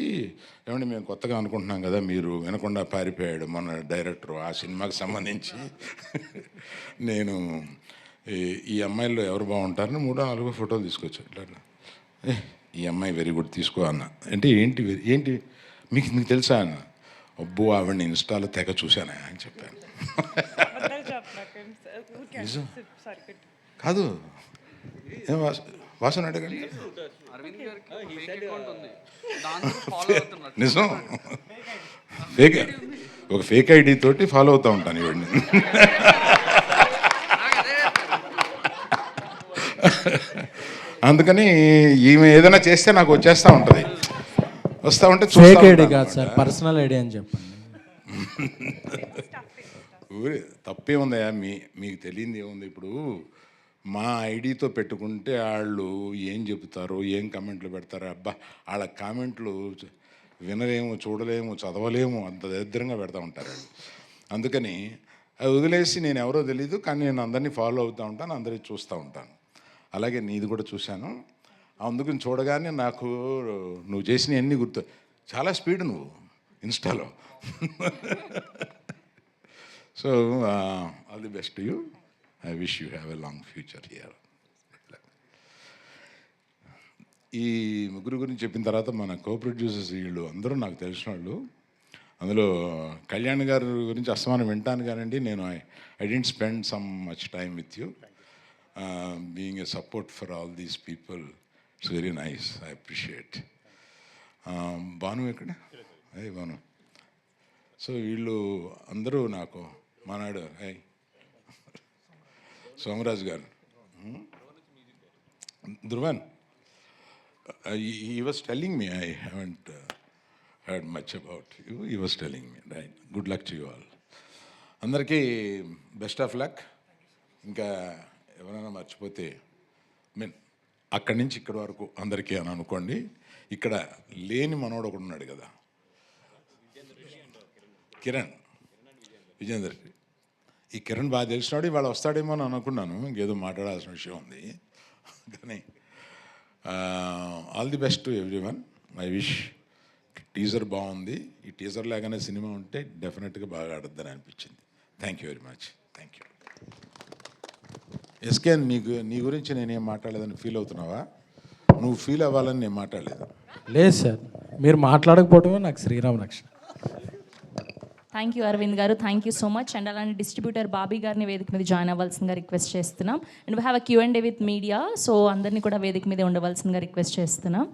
ఏమంటే మేము కొత్తగా అనుకుంటున్నాం కదా, మీరు వినకుండా పారిపోయాడు మన డైరెక్టర్ ఆ సినిమాకి సంబంధించి. నేను ఈ అమ్మాయిల్లో ఎవరు బాగుంటారని 3-4 ఫోటోలు తీసుకొచ్చాడు. ఈ అమ్మాయి వెరీ గుడ్ తీసుకో అన్న. అంటే ఏంటి మీకు తెలుసా అన్న. అబ్బో ఆవిడని ఇన్స్టాలో తెగ చూశానా అని చెప్పాను. కాదు ఏం వాసన అడగండి. నిజం. ఫేక్ ఒక ఫేక్ ఐడి తోటి ఫాలో అవుతూ ఉంటాను ఇవన్నీ. అందుకని ఈమె ఏదైనా చేస్తే నాకు వచ్చేస్తూ ఉంటుంది. వస్తూ ఉంటే ఫేక్ ఐడి కాదు సార్, పర్సనల్ ఐడి అని చెప్పండి. ఊరే తప్పే ఉందయ్యా, మీకు తెలియంది ఏముంది. ఇప్పుడు మా ఐడితో పెట్టుకుంటే వాళ్ళు ఏం చెబుతారో, ఏం కామెంట్లు పెడతారో, అబ్బా వాళ్ళ కామెంట్లు వినలేము, చూడలేము, చదవలేము, అంత దరిద్రంగా పెడతా ఉంటారు వాళ్ళు. అందుకని అది వదిలేసి నేను ఎవరో తెలీదు, కానీ నేను అందరినీ ఫాలో అవుతూ ఉంటాను, అందరినీ చూస్తూ ఉంటాను. అలాగే నీది కూడా చూశాను. అందుకని చూడగానే నాకు నువ్వు చేసినవన్నీ గుర్తు. చాలా స్పీడ్ నువ్వు ఇన్స్టాలో. So all the best you. I wish you have a long future here. ఈ ముగ్గురు గురించి చెప్పిన తర్వాత మన కో ప్రొడ్యూసర్స్ వీళ్ళు అందరూ నాకు తెలిసిన వాళ్ళు. అందులో కళ్యాణ్ గారి గురించి అస్తమానం వింటాను కానండి, నేను I didn't spend some much time with you. Being a support for all these people, it's very nice, I appreciate. Bhanu ఎక్కడ? అయ్యి భాను. సో వీళ్ళు అందరూ నాకు మానాడు. సోమరాజు గారు, Dhruvan, he was telling me, I haven't heard much about you. He was telling me, right? Good luck to you all. అందరికీ best of luck. ఇంకా ఎవరైనా మర్చిపోతే అక్కడి నుంచి ఇక్కడి వరకు అందరికీ అని అనుకోండి. ఇక్కడ లేని మనోడు ఒకడు ఉన్నాడు కదా, కిరణ్ విజేందర్. ఈ కిరణ్ బాగా తెలిసినాడు, ఇవాళ వస్తాడేమో అని అనుకున్నాను, ఇంకేదో మాట్లాడాల్సిన విషయం ఉంది. కానీ all the best to everyone. I wish. Teaser బాగుంది. ఈ టీజర్ లాగానే సినిమా ఉంటే డెఫినెట్గా బాగా ఆడద్దని అనిపించింది. Thank you very much. Thank you. SK, నీ గురించి నేనేం మాట్లాడలేదని ఫీల్ అవుతున్నావా? నువ్వు ఫీల్ అవ్వాలని నేను మాట్లాడలేదు. లేదు సార్, మీరు మాట్లాడకపోవడమే నాకు శ్రీరామ రక్షణ. థ్యాంక్ యూ అరవింద్ గారు, thank you so much. And అలానే డిస్ట్రిబ్యూటర్ బాబీ గారిని వేదిక మీద జాయిన్ అవ్వాల్సిందిగా రిక్వెస్ట్ చేస్తున్నాం. And we have a Q&A with media, so అందరినీ కూడా వేదిక మీద ఉండవలసిందిగా రిక్వెస్ట్ చేస్తున్నాం.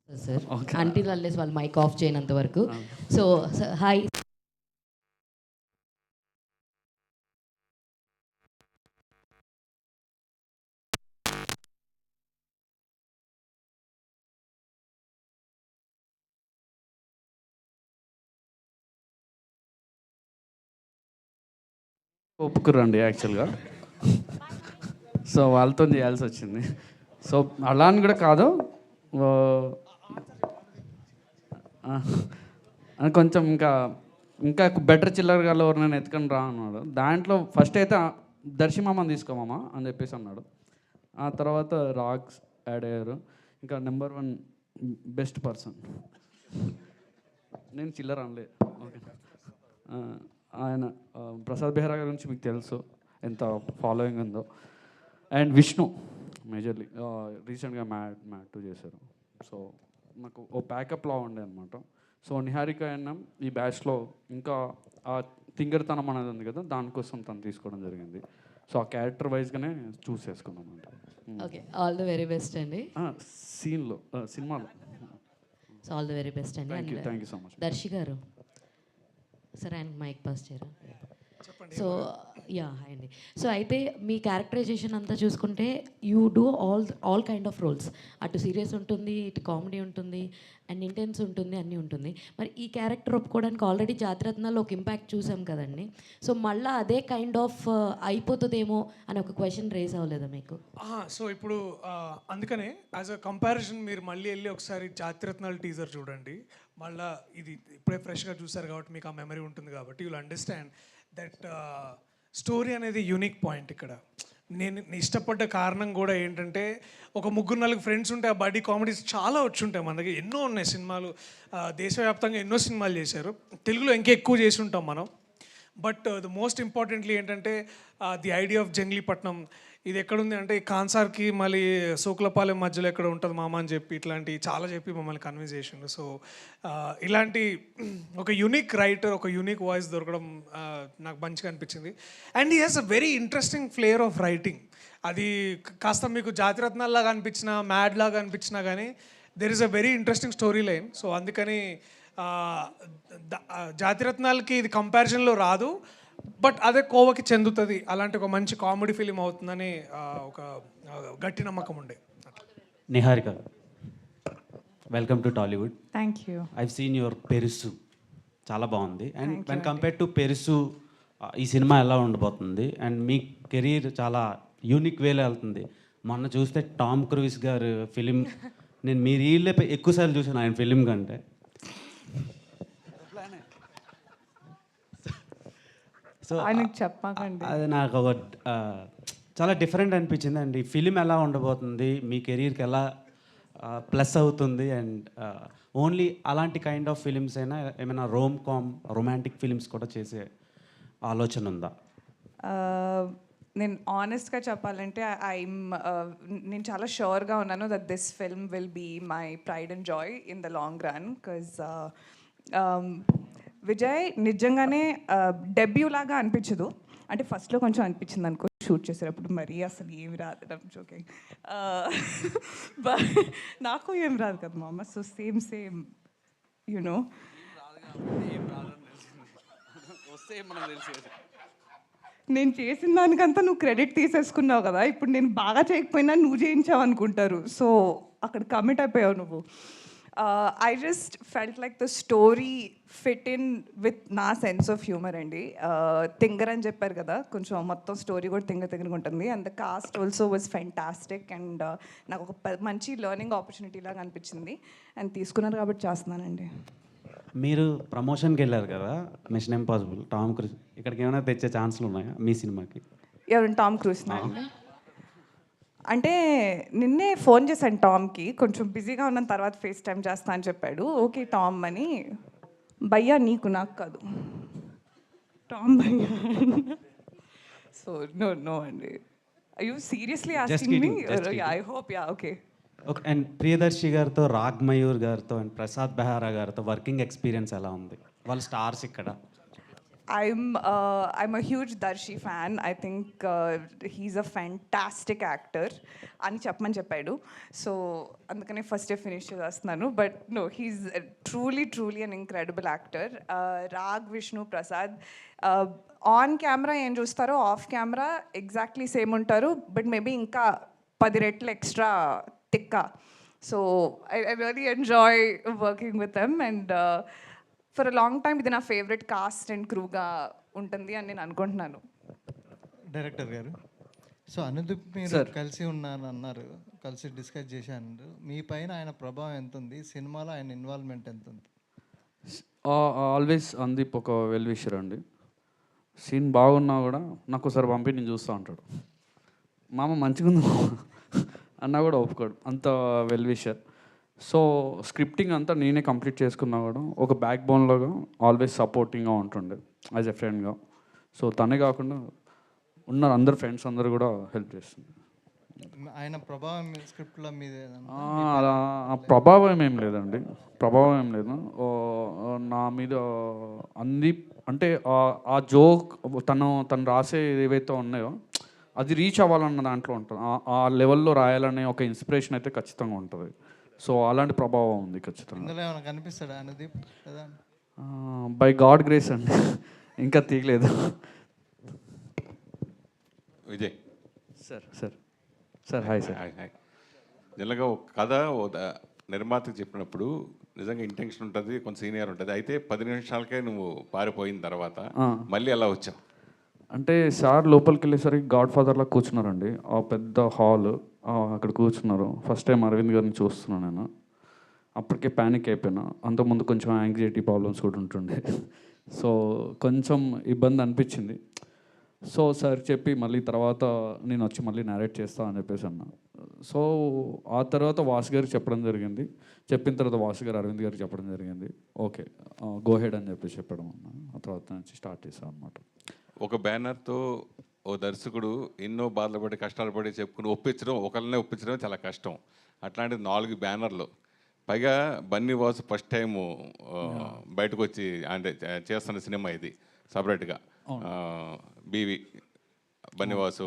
సార్ అంటిల్ అన్లెస్ వాళ్ళు మైక్ ఆఫ్ చేయనంత వరకు. సో హాయ్ ఒప్పుకురండి యాక్చువల్గా. సో వాళ్ళతో చేయాల్సి వచ్చింది. సో అలా అని కూడా కాదు, కొంచెం ఇంకా బెటర్ చిల్లరగా ఎవరినైనా ఎత్తుకొని రా అన్నాడు. దాంట్లో ఫస్ట్ అయితే దర్శిమామని తీసుకోమామా అని చెప్పేసి అన్నాడు. ఆ తర్వాత రాగ్స్ యాడ్ అయ్యారు. ఇంకా నెంబర్ 1 బెస్ట్ పర్సన్ నేను చిల్లర అనలే. ఓకే, ఆయన ప్రసాద్ బెహ్రా గురించి మీకు తెలుసు ఎంత ఫాలోయింగ్ ఉందో. అండ్ విష్ణు మేజర్లీ రీసెంట్గా మ్యాట్ 2 చేశారు. సో నాకు ఓ ప్యాకప్లా ఉండే అనమాట. సో నిహారిక అన్నం ఈ బ్యాచ్లో ఇంకా ఆ తింగర్తనం అనేది ఉంది కదా, దానికోసం తను తీసుకోవడం జరిగింది. సో ఆ క్యారెక్టర్ వైజ్గానే చూస్ చేసుకున్నాం అంటే. Okay, all the very best అండి. సినిమాలో so all the very best అండి. Thank you so much. Darshi garu సరే, ఆయన మైక్ పాస్ చేయరా? సో హాయ్ అండి. సో అయితే మీ క్యారెక్టరైజేషన్ అంతా చూసుకుంటే you do all kind of roles. అటు సీరియస్ ఉంటుంది, ఇటు కామెడీ ఉంటుంది, అండ్ ఇంటెన్స్ ఉంటుంది, అన్నీ ఉంటుంది. మరి ఈ క్యారెక్టర్ ఒప్పుకోవడానికి ఆల్రెడీ జాతిరత్నాల్లో ఒక ఇంపాక్ట్ చూసాం కదండి. సో మళ్ళీ అదే కైండ్ ఆఫ్ అయిపోతుందేమో అని ఒక క్వశ్చన్ రేజ్ అవ్వలేదా మీకు? సో ఇప్పుడు అందుకనే యాజ్ అ కంపారిజన్ మీరు మళ్ళీ వెళ్ళి ఒకసారి జాతిరత్నాలు టీజర్ చూడండి. మళ్ళీ ఇది ఇప్పుడే ఫ్రెష్గా చూసారు కాబట్టి మీకు ఆ మెమరీ ఉంటుంది కాబట్టి యూల్ అండర్స్టాండ్ దట్ స్టోరీ అనేది యూనిక్ పాయింట్. ఇక్కడ నేను ఇష్టపడ్డ కారణం కూడా ఏంటంటే, ఒక 3-4 ఫ్రెండ్స్ ఉంటే ఆ బడ్డీ కామెడీస్ చాలా వచ్చి ఉంటాయి. మన దగ్గర ఎన్నో ఉన్నాయి సినిమాలు, దేశవ్యాప్తంగా ఎన్నో సినిమాలు చేశారు, తెలుగులో ఇంకా ఎక్కువ చేసి ఉంటాం మనం. బట్ ద మోస్ట్ ఇంపార్టెంట్లీ ఏంటంటే ది ఐడియా ఆఫ్ జంగ్లీపట్నం ఇది ఎక్కడుంది అంటే కాన్సార్కి మళ్ళీ సోకులపాలెం మధ్యలో ఎక్కడ ఉంటుంది మామ అని చెప్పి ఇట్లాంటి చాలా చెప్పి మమ్మల్ని కన్విన్స్ చేసిండు. సో ఇలాంటి ఒక యూనిక్ రైటర్, ఒక యూనిక్ వాయిస్ దొరకడం నాకు మంచిగా అనిపించింది. And he has a very interesting flavour of writing. అది కాస్త మీకు జాతిరత్నాల్లాగా అనిపించినా, మ్యాడ్ లాగా అనిపించినా కానీ there is a very interesting story line. So అందుకని జాతిరత్నాలకి ఇది కంపారిజన్లో రాదు, బట్ అదే కోవకి చెందుతుంది. అలాంటి ఒక మంచి కామెడీ ఫిలిం అవుతుందని ఒక గట్టి నమ్మకం ఉండే. Niharika, welcome to Tollywood. Thank you. I've seen your Perusu, చాలా బాగుంది. And when compare to Perusu ఈ సినిమా ఎలా ఉండబోతుంది? అండ్ మీ కెరీర్ చాలా యూనిక్ వేలో వెళ్తుంది. మొన్న చూస్తే టామ్ క్రూయిస్ గారు ఫిలిం, నేను మీ రీల్లే ఎక్కువసార్లు చూసాను ఆయన ఫిలిం కంటే. సో అది నాకు ఒక చాలా డిఫరెంట్ అనిపించింది. అండ్ ఈ ఫిలిం ఎలా ఉండబోతుంది, మీ కెరీర్కి ఎలా ప్లస్ అవుతుంది? అండ్ ఓన్లీ అలాంటి కైండ్ ఆఫ్ ఫిలిమ్స్ అయినా ఏమైనా రొమాంటిక్ ఫిలిమ్స్ కూడా చేసే ఆలోచన ఉందా? నేను ఆనెస్ట్గా చెప్పాలంటే నేను చాలా షూర్గా ఉన్నాను that this film will be my pride and joy in the long run. Because Vijay నిజంగానే డెబ్యూ లాగా అనిపించదు. అంటే ఫస్ట్లో కొంచెం అనిపించింది అనుకో షూట్ చేసేటప్పుడు, మరీ అసలు ఏమి రాదు జోకింగ్, బట్ నాకు ఏం రాదు కదా మామ. సో సేమ్ యూనో నేను చేసిన దానికంతా నువ్వు క్రెడిట్ తీసేసుకున్నావు కదా. ఇప్పుడు నేను బాగా చేయకపోయినా నువ్వు చేయించావు అనుకుంటారు. సో అక్కడ కమిట్ అయిపోయావు నువ్వు. I just felt like the story fit in with నా సెన్స్ ఆఫ్ హ్యూమర్ అండి. తింగర్ అని చెప్పారు కదా, కొంచెం మొత్తం స్టోరీ కూడా తింగరగా ఉంటుంది. And the cost also was fantastic. And నాకు ఒక మంచి లెర్నింగ్ ఆపర్చునిటీ లాగా అనిపించింది. అండ్ తీసుకున్నారు కాబట్టి చేస్తున్నానండి. మీరు ప్రమోషన్కి వెళ్ళారు కదా, మిషన్ ఇంపాసిబుల్, టామ్ క్రూజ్, ఇక్కడికి ఏమైనా తెచ్చే ఛాన్స్లు ఉన్నాయా మీ సినిమాకి? ఎవరు? టామ్ క్రూజ్ అండి. అంటే నిన్నే ఫోన్ చేశాను టామ్కి, కొంచెం బిజీగా ఉన్న తర్వాత ఫేస్ టైం చేస్తా అని చెప్పాడు. ఓకే టామ్ అని. భయ్యా నీకు, నాకు కాదు, టామ్ భయ్యా. సో నో అండి. I you seriously asking me? I hope yeah. Okay. Okay. And Priyadarshi గారితో, రాగ్ మయూర్ గారితో అండ్ ప్రసాద్ బెహ్రా గారితో వర్కింగ్ ఎక్స్పీరియన్స్ ఎలా ఉంది? వాళ్ళు స్టార్స్ ఇక్కడ. I'm a huge Darshi fan. I think he's a fantastic actor అని చెప్పమని చెప్పాడు. సో అందుకనే ఫస్ట్ ఫినిష్ చేస్తున్నాను. But no, he's truly an incredible actor. Raag, Vishnu, Prasad on camera ఏం చూస్తారో ఆఫ్ కెమెరా ఎగ్జాక్ట్లీ సేమ్ ఉంటారు. బట్ మేబీ ఇంకా 10 రెట్లు ఎక్స్ట్రా తిక్క. So I really enjoy working with them. And for a long time ఇది నా ఫేవరెట్ కాస్ట్ అండ్ క్రూగా ఉంటుంది అని నేను అనుకుంటున్నాను. డైరెక్టర్ గారు. సో అనుదీప్ మీరు కలిసి ఉన్నాను అన్నారు, కలిసి డిస్కస్ చేశాను. మీ పైన ఆయన ప్రభావం ఎంత ఉంది, సినిమాలో ఆయన ఇన్వాల్వ్మెంట్ ఎంత ఉంది? ఆల్వేస్ అనుదీప్ ఒక వెల్ విషర్ అండి. సీన్ బాగున్నా కూడా నాకు ఒకసారి పంపి నేను చూస్తూ ఉంటాడు. మామ మంచిగా ఉంది అన్నా కూడా ఒప్పుకోడు, అంత వెల్ విషర్. సో స్క్రిప్టింగ్ అంతా నేనే కంప్లీట్ చేసుకున్నా కూడా ఒక బ్యాక్ బోన్లాగా ఆల్వేస్ సపోర్టింగ్గా ఉంటుండే యాజ్ ఎ ఫ్రెండ్గా. సో తనే కాకుండా ఉన్నారు అందరు ఫ్రెండ్స్ అందరు కూడా హెల్ప్ చేస్తుంది. ఆయన ప్రభావం స్క్రిప్ట్లో మీద అలా ప్రభావం ఏం లేదండి, ప్రభావం ఏం లేదు నా మీద. అనుదీప్ అంటే ఆ జోక్ తను రాసే ఏవైతే ఉన్నాయో అది రీచ్ అవ్వాలన్న దాంట్లో ఉంటుంది. ఆ లెవెల్లో రాయాలనే ఒక ఇన్స్పిరేషన్ అయితే ఖచ్చితంగా ఉంటుంది. సో అలాంటి ప్రభావం ఉంది ఖచ్చితంగా. ఇందులో ఏమైనా కనిపిస్తాడా అనుదీప్ కదా? బై గాడ్ గ్రేస్ అండి, ఇంకా తీయలేదు. Vijay sir hi sir. Hi. జనరల్గా ఒక కథ నిర్మాతకు చెప్పినప్పుడు నిజంగా ఇంటెన్షన్ ఉంటుంది, కొంత సీనియర్ ఉంటుంది. అయితే 10 నిమిషాలకే నువ్వు పారిపోయిన తర్వాత మళ్ళీ ఎలా వచ్చావు? అంటే సార్ లోపలికి వెళ్ళేసరికి గాడ్ ఫాదర్లా కూర్చున్నారండి, ఆ పెద్ద హాల్ అక్కడ కూర్చున్నారు. ఫస్ట్ టైం అరవింద్ గారిని చూస్తున్నాను నేను. అప్పటికే ప్యానిక్ అయిపోయినా, అంతకుముందు కొంచెం యాంగ్జైటీ ప్రాబ్లమ్స్ కూడా ఉంటుండే. సో కొంచెం ఇబ్బంది అనిపించింది. సో సార్ చెప్పి మళ్ళీ తర్వాత నేను వచ్చి మళ్ళీ నేరేట్ చేస్తా అని చెప్పేసి అన్నా. సో ఆ తర్వాత వాసు గారికి చెప్పడం జరిగింది. చెప్పిన తర్వాత వాసు గారు అరవింద్ గారికి చెప్పడం జరిగింది. ఓకే గో హెడ్ అని చెప్పేసి చెప్పడం అన్న. ఆ తర్వాత నుంచి స్టార్ట్ చేసాం అనమాట. ఒక బ్యానర్తో ఓ దర్శకుడు ఎన్నో బాధలు పడి కష్టాలు పడి చెప్పుకుని ఒకరినే ఒప్పించడం చాలా కష్టం. అట్లాంటిది 4 బ్యానర్లు, పైగా బన్నీ వాసు ఫస్ట్ టైము బయటకు వచ్చి అంటే చేస్తున్న సినిమా ఇది సపరేట్గా. బీవీ బన్నీవాసు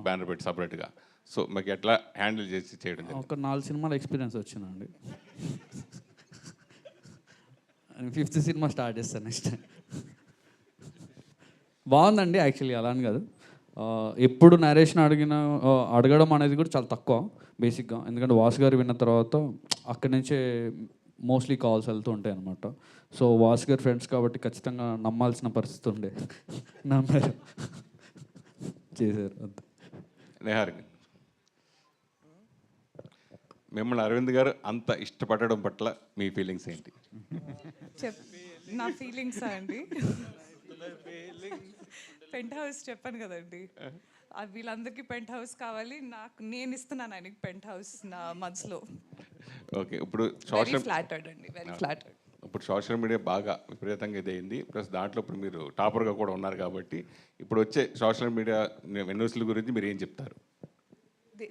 బ్యానర్ పెట్టి సపరేట్గా. సో మాకు ఎట్లా హ్యాండిల్ చేసి చేయడం? ఒక 4 సినిమాల ఎక్స్పీరియన్స్ వచ్చిందండి. 5th సినిమా స్టార్ట్ చేస్తాను నెక్స్ట్. బాగుందండి యాక్చువల్లీ, అలా అని కాదు. ఎప్పుడు నరేషన్ అడగడం అనేది కూడా చాలా తక్కువ బేసిక్గా. ఎందుకంటే వాసు గారు విన్న తర్వాత అక్కడి నుంచే మోస్ట్లీ కాల్స్ వెళ్తూ ఉంటాయి అనమాట. సో వాసు గారి ఫ్రెండ్స్ కాబట్టి ఖచ్చితంగా నమ్మాల్సిన పరిస్థితి ఉండే, నమ్మారు, చేశారు అంతే. నేహారికి మిమ్మల్ని అరవింద్ గారు అంత ఇష్టపడడం పట్ల మీ ఫీలింగ్స్ ఏంటి? నా ఫీలింగ్సా అండి? పెంట్ హౌస్ చెప్పాను కదండి, వీళ్ళందరికీ పెంట్ హౌస్ కావాలి, నేను ఇస్తున్నాను ఆయనకి పెంట్ హౌస్ నా మనసులో. ఓకే, ఇప్పుడు ఇప్పుడు సోషల్ మీడియా బాగా విపరీతంగా ఇదైంది. ప్లస్ దాంట్లో ఇప్పుడు మీరు టాపర్గా కూడా ఉన్నారు కాబట్టి ఇప్పుడు వచ్చే సోషల్ మీడియా న్యూస్ల గురించి మీరు ఏం చెప్తారు?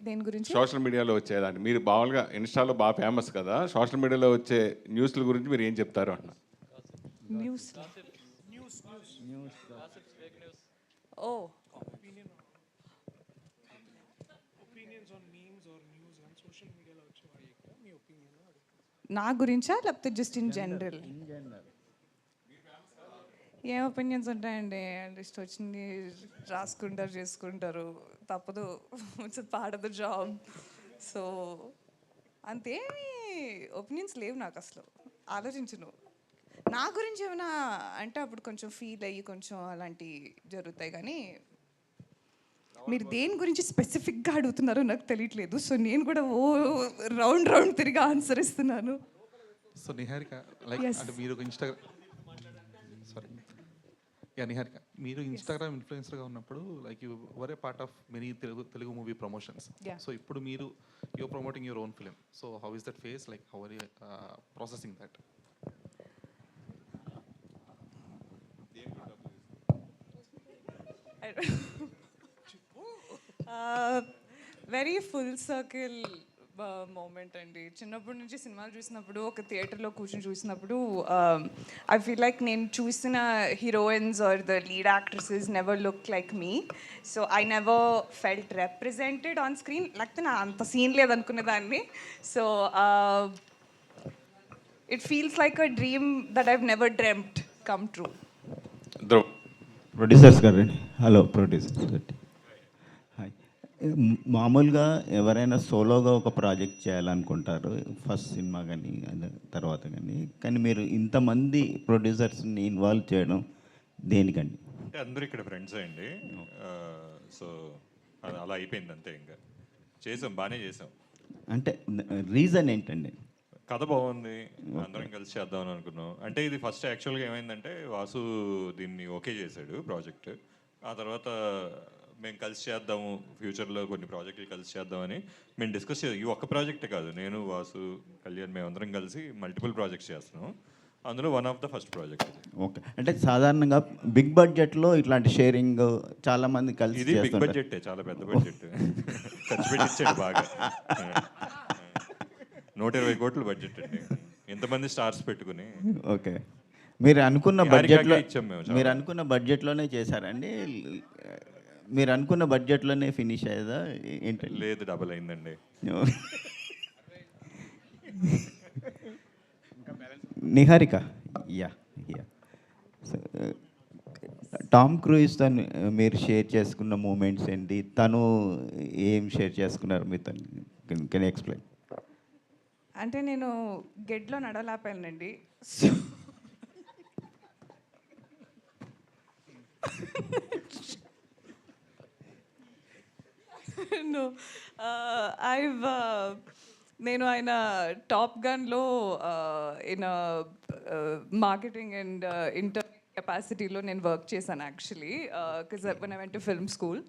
దేని గురించి? సోషల్ మీడియాలో వచ్చేదాన్ని మీరు బాగా ఇన్స్టాలో బాగా ఫేమస్ కదా, సోషల్ మీడియాలో వచ్చే న్యూస్ల గురించి మీరు ఏం చెప్తారు అన్న? న్యూస్ ఓ నా గురించా లేకపోతే జస్ట్ ఇన్ జనరల్? ఏం ఒపీనియన్స్ ఉంటాయండి, ఇష్టం వచ్చింది రాసుకుంటారు, చేసుకుంటారు, తప్పదు, it's part of the job. So అంతేమీ ఒపీనియన్స్ లేవు నాకు, అసలు ఆలోచించను. నా గురించి ఏమైనా అంటే అప్పుడు కొంచెం ఫీల్ అయ్యి కొంచెం అలాంటివి జరుగుతాయి. కానీ మీరు దేని గురించి స్పెసిఫిక్గా అడుగుతున్నారో నాకు తెలియట్లేదు. సో నేను కూడా రౌండ్ తిరిగి ఆన్సర్ ఇస్తున్నాను. సో నిహారిక లైక్ అంటే మీరు ఒక నిహారిక మీరు ఇన్స్టాగ్రామ్ ఇన్ఫ్లుయెన్సర్గా ఉన్నప్పుడు like you were a part of many Telugu movie promotions. So ఇప్పుడు మీరు you promoting your own film. So how is that phase, like how are you processing that? Very full circle moment అండి. చిన్నప్పటి నుంచి సినిమాలు చూసినప్పుడు ఒక థియేటర్లో కూర్చొని చూసినప్పుడు ఐ ఫీల్ లైక్ నేను చూసిన heroines or the lead actresses never look like me. So I never felt represented on screen. లేకపోతే నా అంత సీన్ లేదనుకునేదాన్ని. So it feels like a dream that I've never dreamed come true. Producers గారండి, hello producers గారి. Hi. మామూలుగా ఎవరైనా సోలోగా ఒక ప్రాజెక్ట్ చేయాలనుకుంటారు, ఫస్ట్ సినిమా కానీ తర్వాత కానీ మీరు ఇంతమంది ప్రొడ్యూసర్స్ని ఇన్వాల్వ్ చేయడం దేనికండి? అంటే అందరూ ఇక్కడ ఫ్రెండ్స్ అండి. సో అది అలా అయిపోయింది అంతే. ఇంకా చేసాం, బాగానే చేసాం. అంటే రీజన్ ఏంటండి? కథ బాగుంది, అందరం కలిసి చేద్దామని అనుకున్నాం. అంటే ఇది ఫస్ట్ యాక్చువల్గా ఏమైందంటే వాసు దీన్ని ఓకే చేశాడు ప్రాజెక్ట్. ఆ తర్వాత మేము కలిసి చేద్దాము, ఫ్యూచర్లో కొన్ని ప్రాజెక్టులు కలిసి చేద్దామని మేము డిస్కస్ చేద్దాం. ఈ ఒక్క ప్రాజెక్టే కాదు, నేను వాసు కళ్యాణ్ మేమందరం కలిసి మల్టిపుల్ ప్రాజెక్ట్స్ చేస్తున్నాం. అందులో one of the first project. Okay, అంటే సాధారణంగా బిగ్ బడ్జెట్లో ఇట్లాంటి షేరింగ్ చాలా మంది కలిసి ఇది బిగ్ బడ్జెట్, చాలా పెద్ద బడ్జెట్. ఖర్చు పెట్టి ఇచ్చాడు బాగా. 120 కోట్లు బడ్జెట్ అండి, ఎంతమంది స్టార్స్ పెట్టుకుని. ఓకే, మీరు అనుకున్న బడ్జెట్లోనే చేశారండి? మీరు అనుకున్న బడ్జెట్లోనే ఫినిష్ అయ్యేదా ఏంటండి? లేదు, డబుల్ అయిందండి. నిహారిక, యా టామ్ క్రూయిస్తో మీరు షేర్ చేసుకున్న మూమెంట్స్ ఏంటి? తను ఏం షేర్ చేసుకున్నారు మీతో? Can explain? అంటే నేను గెడ్లో నడవలేపానండి. No, నేను ఆయన టాప్ గన్లో ఇన్ మార్కెటింగ్ అండ్ ఇంటర్ కెపాసిటీలో నేను వర్క్ చేశాను actually, because when I went to film school,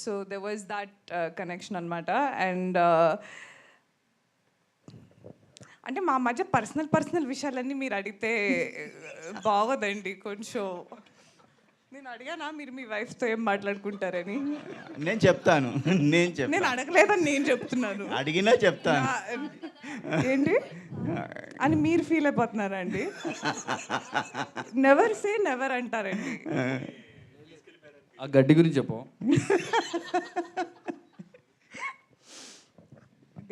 so there was that connection అనమాట. అండ్ అంటే మా మధ్య పర్సనల్ విషయాలన్నీ మీరు అడిగితే బాగోదండి కొంచెం. నేను అడిగానా మీరు మీ వైఫ్తో ఏం మాట్లాడుకుంటారని? నేను చెప్తాను. నేను అడగలేదని నేను చెప్తున్నాను. అడిగినా చెప్తాను. ఏంటి అని మీరు ఫీల్ అయిపోతున్నారా అండి? నెవర్ సే నెవర్ అంటారండి. ఆ గడ్డి గురించి చెప్పు.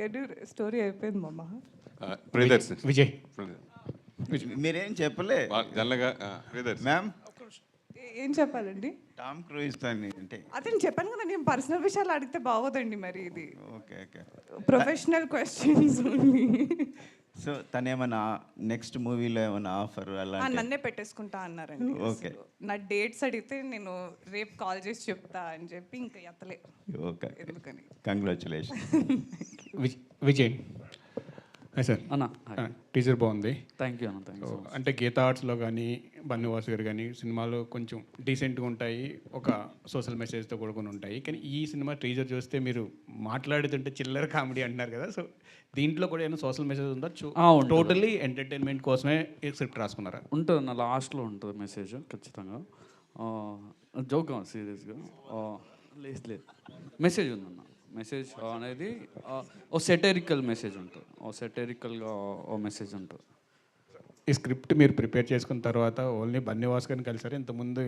గడ్డి స్టోరీ అయిపోయింది మామ. విజయ్ మీరేం చెప్పలే మ్యామ్. ఏం చెప్పాలండి? టామ్ క్రూయిజ్ అంటే అదే నేను చెప్పాను కదా, నేను పర్సనల్ విషయాలు అడిగితే బాగోదండి మరి. ఇది okay okay, professional questions only. So తను ఏమైనా నెక్స్ట్ మూవీలో ఏమైనా ఆఫర్ అలా నన్నే పెట్టేసుకుంటా అన్నారండి. ఓకే, నా డేట్స్ అడిగితే నేను రేపు కాల్ చేసి చెప్తా అని చెప్పి ఇంకా ఎత్తలే. ఓకే, ఎందుకని. కంగ్రాచులేషన్. విజయ్ సార్ అన్న, టీజర్ బాగుంది. థ్యాంక్ యూ అన్న, థ్యాంక్ యూ. అంటే గీతా ఆర్ట్స్లో కానీ బన్నివాస్ గారు కానీ సినిమాలు కొంచెం డీసెంట్గా ఉంటాయి, ఒక సోషల్ మెసేజ్తో కూడుకుని ఉంటాయి. కానీ ఈ సినిమా టీజర్ చూస్తే మీరు మాట్లాడుతుంటే చిల్లర కామెడీ అంటున్నారు కదా, సో దీంట్లో కూడా ఏమైనా సోషల్ మెసేజ్ ఉందా? టోటల్లీ ఎంటర్టైన్మెంట్ కోసమే స్క్రిప్ట్ రాసుకున్నారా? ఉంటుంది నా లాస్ట్లో ఉంటుంది మెసేజ్ ఖచ్చితంగా. జోక్గా సీరియస్గా లేదు, మెసేజ్ ఉందన్న. మెసేజ్ అనేది ఓ సెటరికల్ మెసేజ్ ఉంటుంది, ఓ సెటరికల్గా ఓ మెసేజ్ ఉంటుంది. ఈ స్క్రిప్ట్ మీరు ప్రిపేర్ చేసుకున్న తర్వాత ఓన్లీ బన్నివాస్ గారిని కలిసారా? ఇంతకుముందు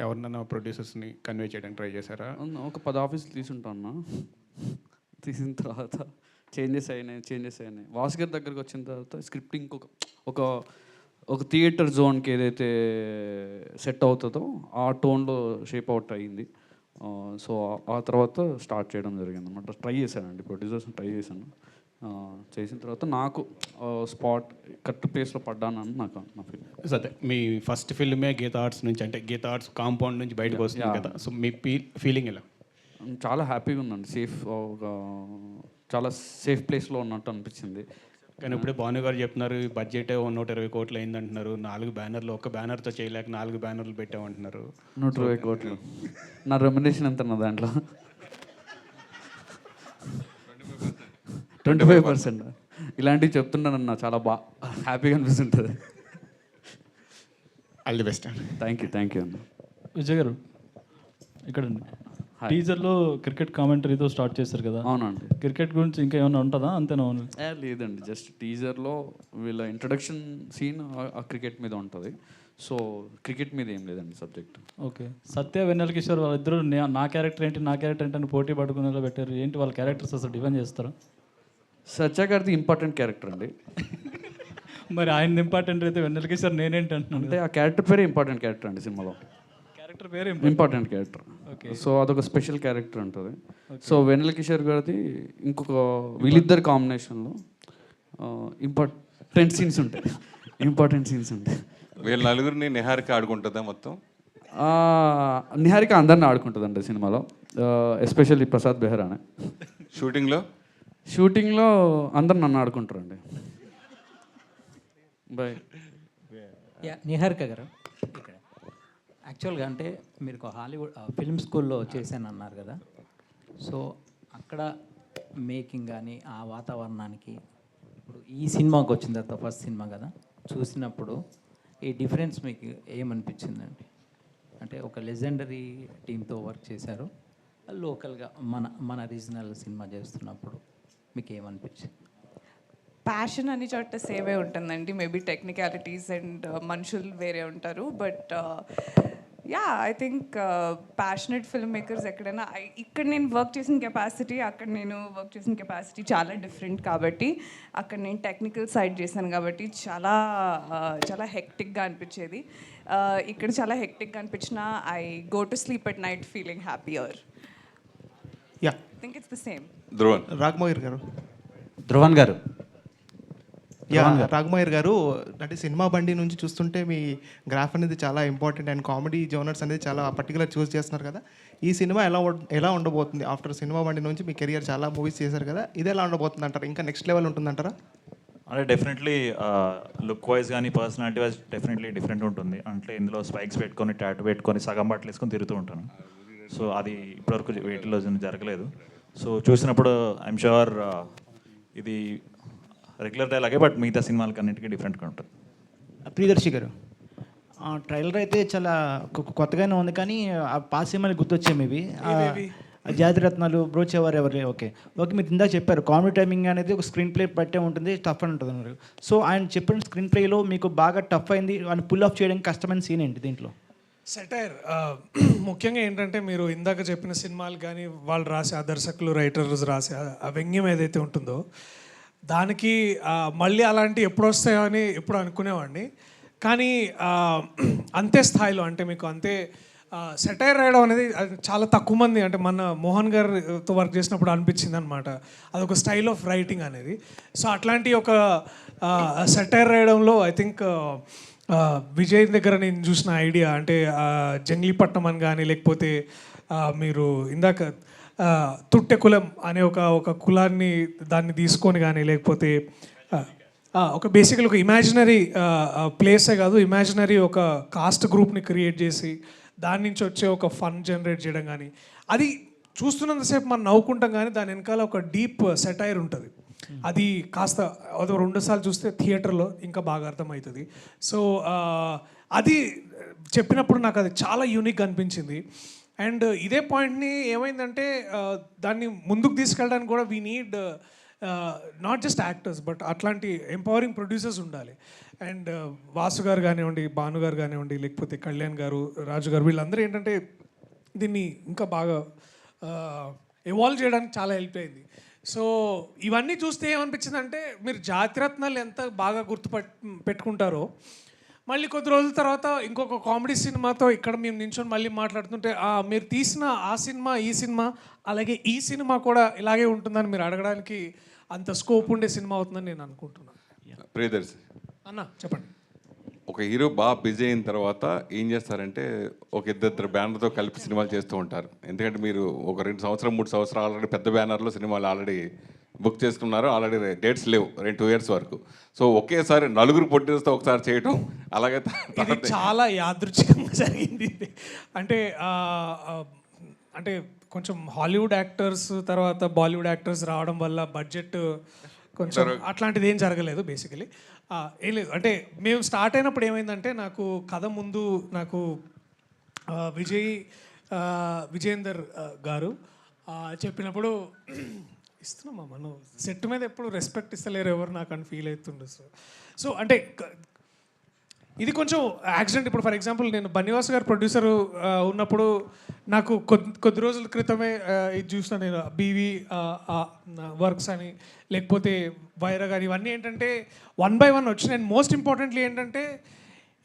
ఎవరినైనా ప్రొడ్యూసర్స్ని కన్వే చేయడానికి ట్రై చేశారా? ఒక 10 ఆఫీసులు తీసుంటాను. తీసిన తర్వాత చేంజెస్ అయినాయి. వాస్ గారి దగ్గరికి వచ్చిన తర్వాత స్క్రిప్ట్ ఒక థియేటర్ జోన్కి ఏదైతే సెట్ అవుతుందో ఆ టోన్లో షేప్ అవుట్ అయ్యింది. సో ఆ తర్వాత స్టార్ట్ చేయడం జరిగింది అనమాట. ట్రై చేశానండి, ప్రొడ్యూసర్స్ని ట్రై చేశాను. చేసిన తర్వాత నాకు స్పాట్ కరెక్ట్ ప్లేస్లో పడ్డానని నాకు నా ఫీలింగ్. అదే మీ ఫస్ట్ ఫిల్మే గీతా ఆర్ట్స్ నుంచి, అంటే గీతా ఆర్ట్స్ కాంపౌండ్ నుంచి బయటకు వస్తుంది కదా, సో మీ ఫీలింగ్ ఎలా? చాలా హ్యాపీగా ఉందండి. చాలా సేఫ్ ప్లేస్లో ఉన్నట్టు అనిపించింది. కానీ ఇప్పుడే భాను గారు చెప్తున్నారు బడ్జెట్ 120 కోట్లు అయిందంటున్నారు. 4 బ్యానర్లు, ఒక బ్యానర్తో చేయలేక 4 బ్యానర్లు పెట్టామంటున్నారు. 120 కోట్లు నా రెమ్యునరేషన్ ఎంత నా దాంట్లో? 25%. ఇలాంటివి చెప్తున్నానన్న చాలా హ్యాపీగా అనిపిస్తుంటుంది. All the best. Thank you అన్న. విజయ్ గారు ఇక్కడ టీజర్లో క్రికెట్ కామెంటరీతో స్టార్ట్ చేస్తారు కదా? అవునండి. క్రికెట్ గురించి ఇంకా ఏమైనా ఉంటుందా? అంతేనా? లేదండి, జస్ట్ టీజర్లో వీళ్ళ ఇంట్రడక్షన్ సీన్ ఆ క్రికెట్ మీద ఉంటుంది. సో క్రికెట్ మీద ఏం లేదండి సబ్జెక్ట్. ఓకే. సత్య వెన్నెల కిషోర్ వాళ్ళిద్దరూ నా క్యారెక్టర్ ఏంటి అని పోటీ పడుకునేలా పెట్టారు. ఏంటి వాళ్ళ క్యారెక్టర్స్ అసలు డిఫైన్ చేస్తారా? సత్య గారిది ఇంపార్టెంట్ క్యారెక్టర్ అండి. మరి ఆయన ఇంపార్టెంట్ అయితే వెన్నెల కిషోర్ నేనేంటి అంటున్నాను. అంటే ఆ క్యారెక్టర్ పేరే ఇంపార్టెంట్ క్యారెక్టర్ అండి సినిమాలో. క్యారెక్టర్ పేరు ఇంపార్టెంట్ క్యారెక్టర్. సో అదొక స్పెషల్ క్యారెక్టర్ ఉంటుంది. సో వెన్నెల కిషోర్ గారిది ఇంకొక వీళ్ళిద్దరు కాంబినేషన్లో ఇంపార్టెంట్ సీన్స్ ఉంటాయి. వీళ్ళ నలుగురిని నిహారిక ఆడుకుంటుందా మొత్తం? నిహారిక అందరిని ఆడుకుంటుందండి సినిమాలో, ఎస్పెషల్లీ ప్రసాద్ బెహ్రానే. షూటింగ్లో అందరు నన్ను ఆడుకుంటారండి. బాయ్. నిహారిక గారు, ఇక్కడ యాక్చువల్గా అంటే మీరు ఒక హాలీవుడ్ ఫిల్మ్ స్కూల్లో చేశాను అన్నారు కదా, సో అక్కడ మేకింగ్ కానీ ఆ వాతావరణానికి ఇప్పుడు ఈ సినిమాకి వచ్చిన తర్వాత ఫస్ట్ సినిమా కదా, చూసినప్పుడు ఈ డిఫరెన్స్ మీకు ఏమనిపించిందండి? అంటే ఒక లెజెండరీ టీంతో వర్క్ చేశారు, లోకల్గా మన రీజనల్ సినిమా చేస్తున్నప్పుడు మీకు ఏమనిపించింది? ప్యాషన్ అన్ని చోట సేవే ఉంటుందండి. మేబీ టెక్నికాలిటీస్ అండ్ మనుషులు వేరే ఉంటారు, but yeah I think passionate film makers ఎక్కడైనా ఇక్కడ నేను వర్క్ చేసిన కెపాసిటీ, అక్కడ నేను వర్క్ చేసిన కెపాసిటీ చాలా డిఫరెంట్. కాబట్టి అక్కడ నేను టెక్నికల్ సైడ్ చేశాను కాబట్టి చాలా చాలా హెక్టిక్గా అనిపించేది. ఇక్కడ చాలా హెక్టిక్గా అనిపించిన I go to sleep at night feeling happier. Yeah I think it's the same. Raghamohar garu. Dhruvan గారు. యా రాఘమోహర్ గారు, అంటే సినిమా బండి నుంచి చూస్తుంటే మీ గ్రాఫ్ అనేది చాలా ఇంపార్టెంట్ అండ్ కామెడీ జోనర్స్ అనేది చాలా పర్టికులర్ చూస్ చేస్తున్నారు కదా. ఈ సినిమా ఎలా ఉండబోతుంది? ఆఫ్టర్ సినిమా బండి నుంచి మీ కెరియర్ చాలా మూవీస్ చేశారు కదా, ఇది ఎలా ఉండబోతుంది అంటారా? ఇంకా నెక్స్ట్ లెవెల్ ఉంటుందంటారా? అంటే డెఫినెట్లీ లుక్ వైజ్ కానీ పర్సనాలిటీ వైజ్ డెఫినెట్లీ డిఫరెంట్ ఉంటుంది. అంటే ఇందులో స్పైక్స్ పెట్టుకొని, టాటూ పెట్టుకొని, సగం బట్టలు వేసుకొని తిరుగుతూ ఉంటాను. సో అది ఇప్పటివరకు వీటిలో జరగలేదు. సో చూసినప్పుడు ఐఎమ్ షూర్ ఇది రెగ్యులర్ డైలాగే, బట్ మిగతా సినిమాలకి అన్నింటికీ డిఫరెంట్గా ఉంటుంది. ప్రియదర్శి గారు, ట్రైలర్ అయితే చాలా కొత్తగానే ఉంది, కానీ ఆ పాత సినిమాలు గుర్తొచ్చాయి మేబీ. జాతిరత్నాలు, బ్రోచేవారు ఎవరు, ఓకే మీరు ఇందాక చెప్పారు కామెడీ టైమింగ్ అనేది ఒక స్క్రీన్ ప్లే పట్టే ఉంటుంది, టఫ్ అని ఉంటుంది అన్నారు. సో ఆయన చెప్పిన స్క్రీన్ ప్లేలో మీకు బాగా టఫ్ అయింది అని పుల్ ఆఫ్ చేయడానికి కష్టమైన సీన్ ఏంటి దీంట్లో? సెటైర్ ముఖ్యంగా ఏంటంటే మీరు ఇందాక చెప్పిన సినిమాలు కానీ వాళ్ళు రాసే ఆ దర్శకులు, రైటర్స్ రాసే ఆ వ్యంగ్యం ఏదైతే ఉంటుందో దానికి మళ్ళీ అలాంటి ఎప్పుడు వస్తాయో అని ఎప్పుడు అనుకునేవాడిని. కానీ అంతే స్థాయిలో అంటే మీకు అంతే సెటైర్ రాయడం అనేది చాలా తక్కువ మంది, అంటే మన మోహన్ గారితో వర్క్ చేసినప్పుడు అనిపించింది అనమాట, అదొక స్టైల్ ఆఫ్ రైటింగ్ అనేది. సో అట్లాంటి ఒక సెటైర్ రాయడంలో ఐ థింక్ విజయ్ దగ్గర నేను చూసిన ఐడియా అంటే జంగ్లీపట్నం అని కానీ, లేకపోతే మీరు ఇందాక తుట్టె కులం అనే ఒక కులాన్ని దాన్ని తీసుకొని కానీ, లేకపోతే ఒక బేసికల్ ఒక ఇమాజినరీ ప్లేసే కాదు, ఇమాజినరీ ఒక కాస్ట్ గ్రూప్ని క్రియేట్ చేసి దాని నుంచి వచ్చే ఒక ఫన్ జనరేట్ చేయడం కానీ, అది చూస్తున్నంతసేపు మనం నవ్వుకుంటాం కానీ దాని వెనకాల ఒక డీప్ సెటైర్ ఉంటుంది. అది కాస్త అదో 2 సార్లు చూస్తే థియేటర్లో ఇంకా బాగా అర్థమవుతుంది. సో అది చెప్పినప్పుడు నాకు అది చాలా యూనిక్ అనిపించింది. అండ్ ఇదే పాయింట్ని ఏమైందంటే దాన్ని ముందుకు తీసుకెళ్ళడానికి కూడా we need not just actors but అట్లాంటి ఎంపవరింగ్ ప్రొడ్యూసర్స్ ఉండాలి. అండ్ వాసు గారు కానివ్వండి, భాను గారు కానివ్వండి, లేకపోతే కళ్యాణ్ గారు, రాజు గారు, వీళ్ళందరూ ఏంటంటే దీన్ని ఇంకా బాగా ఎవాల్వ్ చేయడానికి చాలా హెల్ప్ అయింది. సో ఇవన్నీ చూస్తే ఏమనిపించిందంటే మీరు జాతిరత్నాలు ఎంత బాగా పెట్టుకుంటారో మళ్ళీ కొద్ది రోజుల తర్వాత ఇంకొక కామెడీ సినిమాతో ఇక్కడ మేము నించొని మళ్ళీ మాట్లాడుతుంటే మీరు తీసిన ఆ సినిమా, ఈ సినిమా, అలాగే ఈ సినిమా కూడా ఇలాగే ఉంటుందని మీరు అడగడానికి అంత స్కోప్ ఉండే సినిమా అవుతుందని నేను అనుకుంటున్నాను. ప్రియదర్శి అన్న చెప్పండి. ఒక హీరో బాగా బిజీ అయిన తర్వాత ఏం చేస్తారంటే ఒక ఇద్దరు బ్యానర్తో కలిపి సినిమాలు చేస్తూ ఉంటారు. ఎందుకంటే మీరు ఒక 2 సంవత్సరాలు 3 సంవత్సరాలు ఆల్రెడీ పెద్ద బ్యానర్లో సినిమాలు ఆల్రెడీ బుక్ చేసుకున్నారు, ఆల్రెడీ డేట్స్ లేవు 2 years వరకు. సో ఒకేసారి 4 ప్రొడ్యూసర్తో ఒకసారి చేయటం అలాగే ఇది చాలా యాదృచ్ఛికంగా జరిగింది. అంటే కొంచెం హాలీవుడ్ యాక్టర్స్ తర్వాత బాలీవుడ్ యాక్టర్స్ రావడం వల్ల బడ్జెట్ కొంచెం అట్లాంటిది ఏం జరగలేదు బేసికలీ. ఏం లేదు, అంటే మేము స్టార్ట్ అయినప్పుడు ఏమైందంటే నాకు కథ ముందు నాకు విజయేందర్ గారు చెప్పినప్పుడు ఇస్తున్నామా మనం సెట్ మీద ఎప్పుడు రెస్పెక్ట్ ఇస్తలేరు ఎవరు నాకు అని ఫీల్ అవుతుండే. సో అంటే ఇది కొంచెం యాక్సిడెంట్. ఇప్పుడు ఫర్ ఎగ్జాంపుల్ నేను బన్నివాస్ గారు ప్రొడ్యూసర్ ఉన్నప్పుడు నాకు కొద్ది రోజుల క్రితమే ఇది చూసిన నేను బీవీ వర్క్స్ అని, లేకపోతే వైరా కానీ, ఇవన్నీ ఏంటంటే 1 by 1 వచ్చినాయి. అండ్ మోస్ట్ ఇంపార్టెంట్లీ ఏంటంటే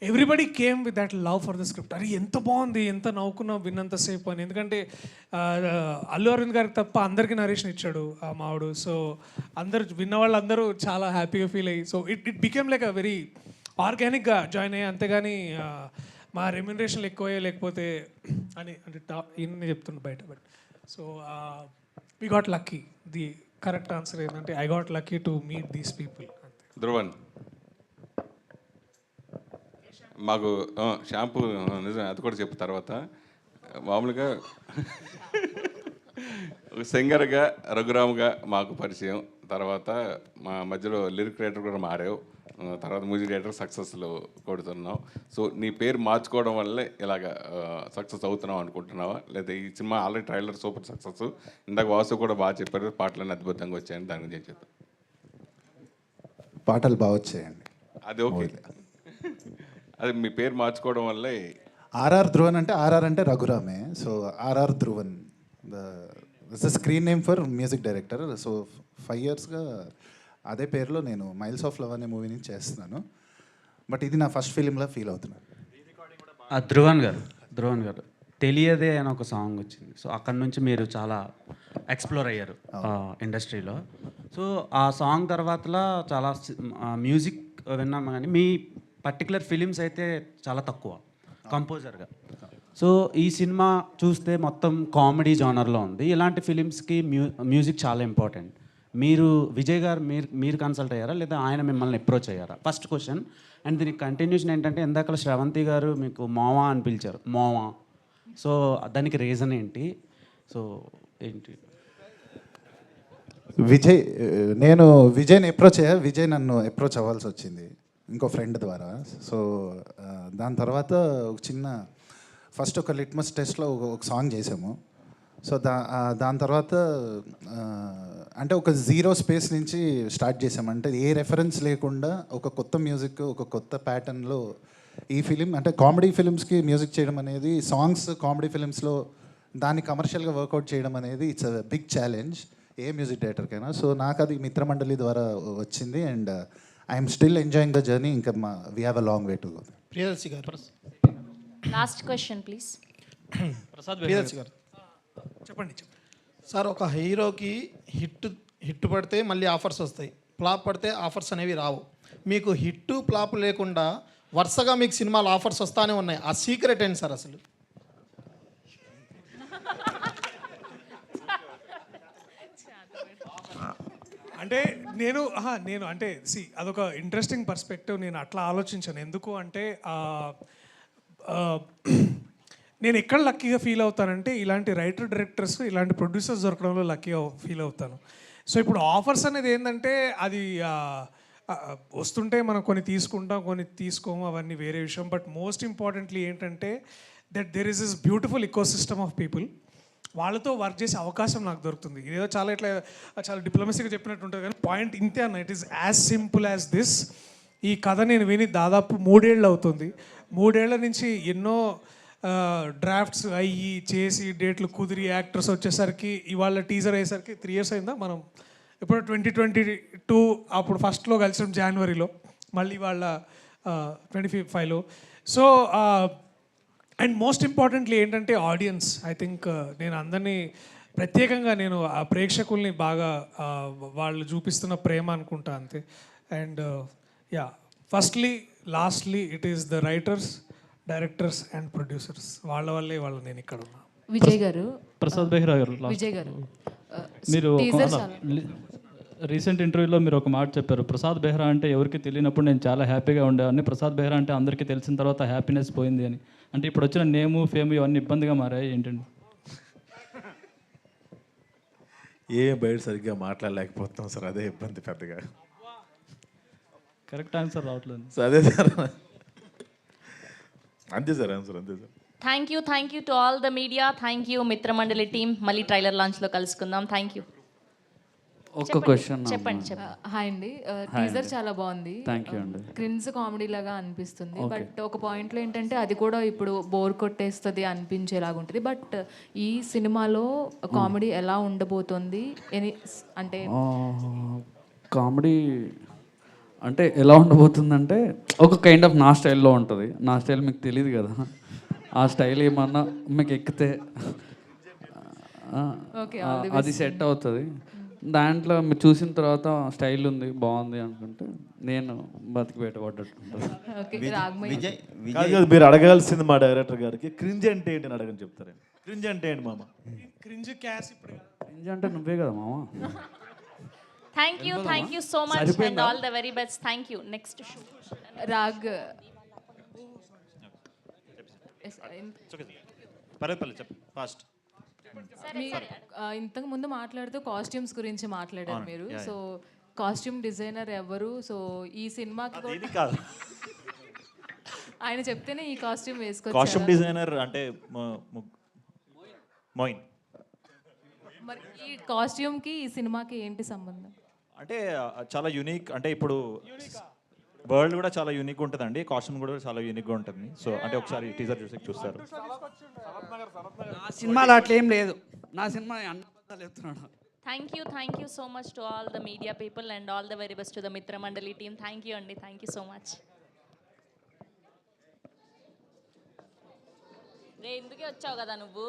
everybody came with that love for the script. అది ఎంత బాగుంది, ఎంత నవ్వుకున్నాం విన్నంతసేపు అని. ఎందుకంటే అల్లు అరవింద్ గారికి తప్ప అందరికీ నరేషన్ ఇచ్చాడు ఆ మావుడు. సో అందరు విన్న వాళ్ళందరూ చాలా హ్యాపీగా ఫీల్ అయ్యి, so it became like a very ఆర్గానిక్గా జాయిన్ అయ్యి. అంతేగాని మా రెమ్యునరేషన్లు ఎక్కువయ్యో లేకపోతే అని అంటే ఇన్ని చెప్తుండే బయట. But so we got lucky. The correct answer ఏంటంటే I got lucky to meet these people. Dhruvan, మాకు షాంపూ నిజం, అది కూడా చెప్పు తర్వాత. మామూలుగా సింగర్గా రఘురామ్గా మాకు పరిచయం, తర్వాత మా మధ్యలో లిరిక్ రైటర్ కూడా మారావు, తర్వాత మ్యూజిక్ డైరెక్టర్ సక్సెస్లో కొడుతున్నావు. సో నీ పేరు మార్చుకోవడం వల్లే ఇలాగ సక్సెస్ అవుతున్నావు అనుకుంటున్నావా, లేదా ఈ cinema already trailer super success, ఇందాక వాసు కూడా బాగా చెప్పారు, పాటలన్నీ అద్భుతంగా వచ్చాయని, దాని గురించి చెప్తాను. పాటలు బాగా వచ్చాయండి. అది ఓకే, అది మీ పేరు మార్చుకోవడం వల్లే. ఆర్ఆర్ ధ్రువన్ అంటే ఆర్ఆర్ అంటే రఘురామే, so RR Dhruvan the screen name for music director. So 5 yearsగా అదే పేరులో నేను మైల్స్ ఆఫ్ లవ్ అనే మూవీని చేస్తున్నాను. బట్ ఇది నా ఫస్ట్ ఫిలింలా ఫీల్ అవుతున్నాను. ధ్రువన్ గారు తెలియదే అని ఒక సాంగ్ వచ్చింది. సో అక్కడ నుంచి మీరు చాలా ఎక్స్ప్లోర్ అయ్యారు ఇండస్ట్రీలో. సో ఆ సాంగ్ తర్వాతలా చాలా మ్యూజిక్ విన్నాము, కానీ మీ పర్టికులర్ ఫిలిమ్స్ అయితే చాలా తక్కువ కంపోజర్గా. సో ఈ సినిమా చూస్తే మొత్తం కామెడీ జానర్లో ఉంది. ఇలాంటి ఫిలిమ్స్కి మ్యూజిక్ చాలా ఇంపార్టెంట్. మీరు విజయ్ గారు మీరు కన్సల్ట్ అయ్యారా, లేదా ఆయన మిమ్మల్ని అప్రోచ్ అయ్యారా? First question. అండ్ దీనికి కంటిన్యూషన్ ఏంటంటే, ఇందాక శ్రవంతి గారు మీకు మోవా అని పిలిచారు, మోవా. సో దానికి రీజన్ ఏంటి? సో ఏంటి? విజయ్ని అప్రోచ్ అయ్యా. విజయ్ నన్ను అప్రోచ్ అవ్వాల్సి వచ్చింది ఇంకో ఫ్రెండ్ ద్వారా. సో దాని తర్వాత ఒక చిన్న ఫస్ట్ ఒక లిట్మస్ టెస్ట్లో ఒక సాంగ్ చేసాము. సో దాని తర్వాత అంటే ఒక జీరో స్పేస్ నుంచి స్టార్ట్ చేసాము. అంటే ఏ రెఫరెన్స్ లేకుండా ఒక కొత్త మ్యూజిక్, ఒక కొత్త ప్యాటర్న్లో ఈ ఫిలిం, అంటే కామెడీ ఫిలిమ్స్కి మ్యూజిక్ చేయడం అనేది, సాంగ్స్ కామెడీ ఫిలిమ్స్లో దాన్ని కమర్షియల్గా వర్కౌట్ చేయడం అనేది ఇట్స్ అ బిగ్ ఛాలెంజ్ ఏ మ్యూజిక్ డైరెక్టర్కైనా. సో నాకు అది మిత్రమండలి ద్వారా వచ్చింది. And I'm still enjoying the journey. ఇంకా we have a long way to go. Priyadarshi garu, last question please. Priyadarshi గారు చెప్పండి. సార్, ఒక హీరోకి హిట్ పడితే మళ్ళీ ఆఫర్స్ వస్తాయి, ఫ్లాప్ పడితే ఆఫర్స్ అనేవి రావు. మీకు హిట్ ఫ్లాప్ లేకుండా వరుసగా మీకు సినిమాలు ఆఫర్స్ వస్తానే ఉన్నాయి. ఆ సీక్రెట్ ఏంటి సార్ అసలు? అంటే నేను అంటే అదొక ఇంట్రెస్టింగ్ పర్స్పెక్టివ్. నేను అట్లా ఆలోచించాను. ఎందుకు అంటే నేను ఎక్కడ లక్కీగా ఫీల్ అవుతానంటే, ఇలాంటి రైటర్ డైరెక్టర్స్, ఇలాంటి ప్రొడ్యూసర్స్ దొరకడంలో లక్కీగా ఫీల్ అవుతాను. సో ఇప్పుడు ఆఫర్స్ అనేది ఏంటంటే, అది వస్తుంటే మనం కొన్ని తీసుకుంటాం, కొన్ని తీసుకోము, అవన్నీ వేరే విషయం. బట్ మోస్ట్ ఇంపార్టెంట్లీ ఏంటంటే that there is this beautiful eco system of people. వాళ్ళతో వర్క్ చేసే అవకాశం నాకు దొరుకుతుంది. ఇదేదో చాలా డిప్లొమసీగా చెప్పినట్టు ఉంటుంది, కానీ పాయింట్ ఇంతే అన్న. It is as simple as this. ఈ కథ నేను విని దాదాపు 3 ఏళ్ళు అవుతుంది. 3 ఏళ్ల నుంచి ఎన్నో డ్రాఫ్ట్స్ అయ్యి చేసి డేట్లు కుదిరి యాక్టర్స్ వచ్చేసరికి, ఇవాళ టీజర్ అయ్యేసరికి 3 years అయిందా. మనం ఇప్పుడు 2022 అప్పుడు ఫస్ట్లో కలిసాం జనవరిలో, మళ్ళీ వాళ్ళ 25లో. సో అండ్ మోస్ట్ ఇంపార్టెంట్లీ ఏంటంటే ఆడియన్స్. ఐ థింక్ నేను అందరినీ ప్రత్యేకంగా నేను ఆ ప్రేక్షకుల్ని బాగా వాళ్ళు చూపిస్తున్న ప్రేమ అనుకుంటా అంతే. And firstly lastly it is the writers, directors and producers. వాళ్ళ వల్లే నేను ఇక్కడ ఉన్నా. విజయ్ గారు, ప్రసాద్ బెహ్రా గారు, విజయ్ గారు, మీరు రీసెంట్ ఇంటర్వ్యూలో మీరు ఒక మాట చెప్పారు, ప్రసాద్ బెహ్రా అంటే ఎవరికి తెలియనప్పుడు నేను చాలా హ్యాపీగా ఉండేవాడిని, ప్రసాద్ బెహ్రా అంటే అందరికీ తెలిసిన తర్వాత హ్యాపీనెస్ పోయింది అని. అంటే ఇప్పుడు వచ్చిన నేము, ఫేమ్ ఇవన్నీ ఇబ్బందిగా మారాయి ఏంటండి? బయట సరిగ్గా మాట్లాడలేకపోతాం సార్, అదే ఇబ్బంది పెద్దగా. కరెక్ట్ ఆన్సర్ రావట్లేదు. అదే సార్, అంతే సార్ ఆన్సర్, అంతే sir. Thank you to all the media. Thank you Mitramandali team. మళ్ళీ ట్రైలర్ లాంచ్లో కలుసుకుందాం. Thank you. ఒక్క క్వశ్చన్. చెప్పండి. హాయ్ అండి, టీజర్ చాలా బాగుంది. థ్యాంక్ యూ అండి. క్రిన్స్ కామెడీ లాగా అనిపిస్తుంది, బట్ ఒక పాయింట్లో ఏంటంటే అది కూడా ఇప్పుడు బోర్ కొట్టేస్తుంది అనిపించేలాగా ఉంటుంది. బట్ ఈ సినిమాలో కామెడీ ఎలా ఉండబోతుంది అంటే? కామెడీ అంటే ఎలా ఉండబోతుందంటే ఒక కైండ్ ఆఫ్ నా స్టైల్లో ఉంటుంది. నా స్టైల్ మీకు తెలియదు కదా, ఆ స్టైల్ ఏమన్నా మీకు ఎక్కితే అది సెట్ అవుతుంది. దాంట్లో మీరు చూసిన తర్వాత స్టైల్ ఉంది బాగుంది అనుకుంటే నేను బతికి పెట్టబడ్డట్టు ఓకే రాగమయ్య కాదు కాదు, మీరు అడగాల్సింది మా డైరెక్టర్ గారికి క్రింజ్ అంటే ఏంటి అని అడగని చెప్తారండి. క్రింజ్ అంటే ఏంటి మామ? క్రింజ్ క్యాష్ ఇప్పుడు క్రింజ్ అంటే నువ్వే కదా మామ. Thank you so much and all the very best. Thank you. Next Raag చెప్పు ఫాస్ట్. ఇంతకు ముందు మాట్లాడుతూ కాస్ట్యూమ్స్ గురించి మాట్లాడారు అవును, మీరు. యా, సో కాస్ట్యూమ్ డిజైనర్ ఎవరు? సో ఈ సినిమాకి ఇది కాదు, ఆయన చెప్తేనే ఈ కాస్ట్యూమ్ కాస్ట్యూమ్ వేసుకోవచ్చు. డిజైనర్ అంటే మోయిన్. మరి ఈ కాస్ట్యూమ్కి ఈ సినిమాకి ఏంటి సంబంధం? అంటే చాలా యూనిక్, అంటే ఇప్పుడు వరల్డ్ కూడా చాలా యూనిక్ ఉంటుందండి, కాస్ట్యూమ్ కూడా చాలా యూనిక్గా ఉంటుంది. సో అంటే ఒకసారి టీజర్ చూస్తారు. నా సినిమాలో అట్లా ఏం లేదు, నా సినిమా అన్ని అబద్ధాలు చెప్తున్నాడు. Thank you so much to all the media people and all the very best to the మిత్ర మండలి టీమ్. థ్యాంక్ యూ అండి. Thank you so much. ఇందుకే వచ్చావు కదా నువ్వు.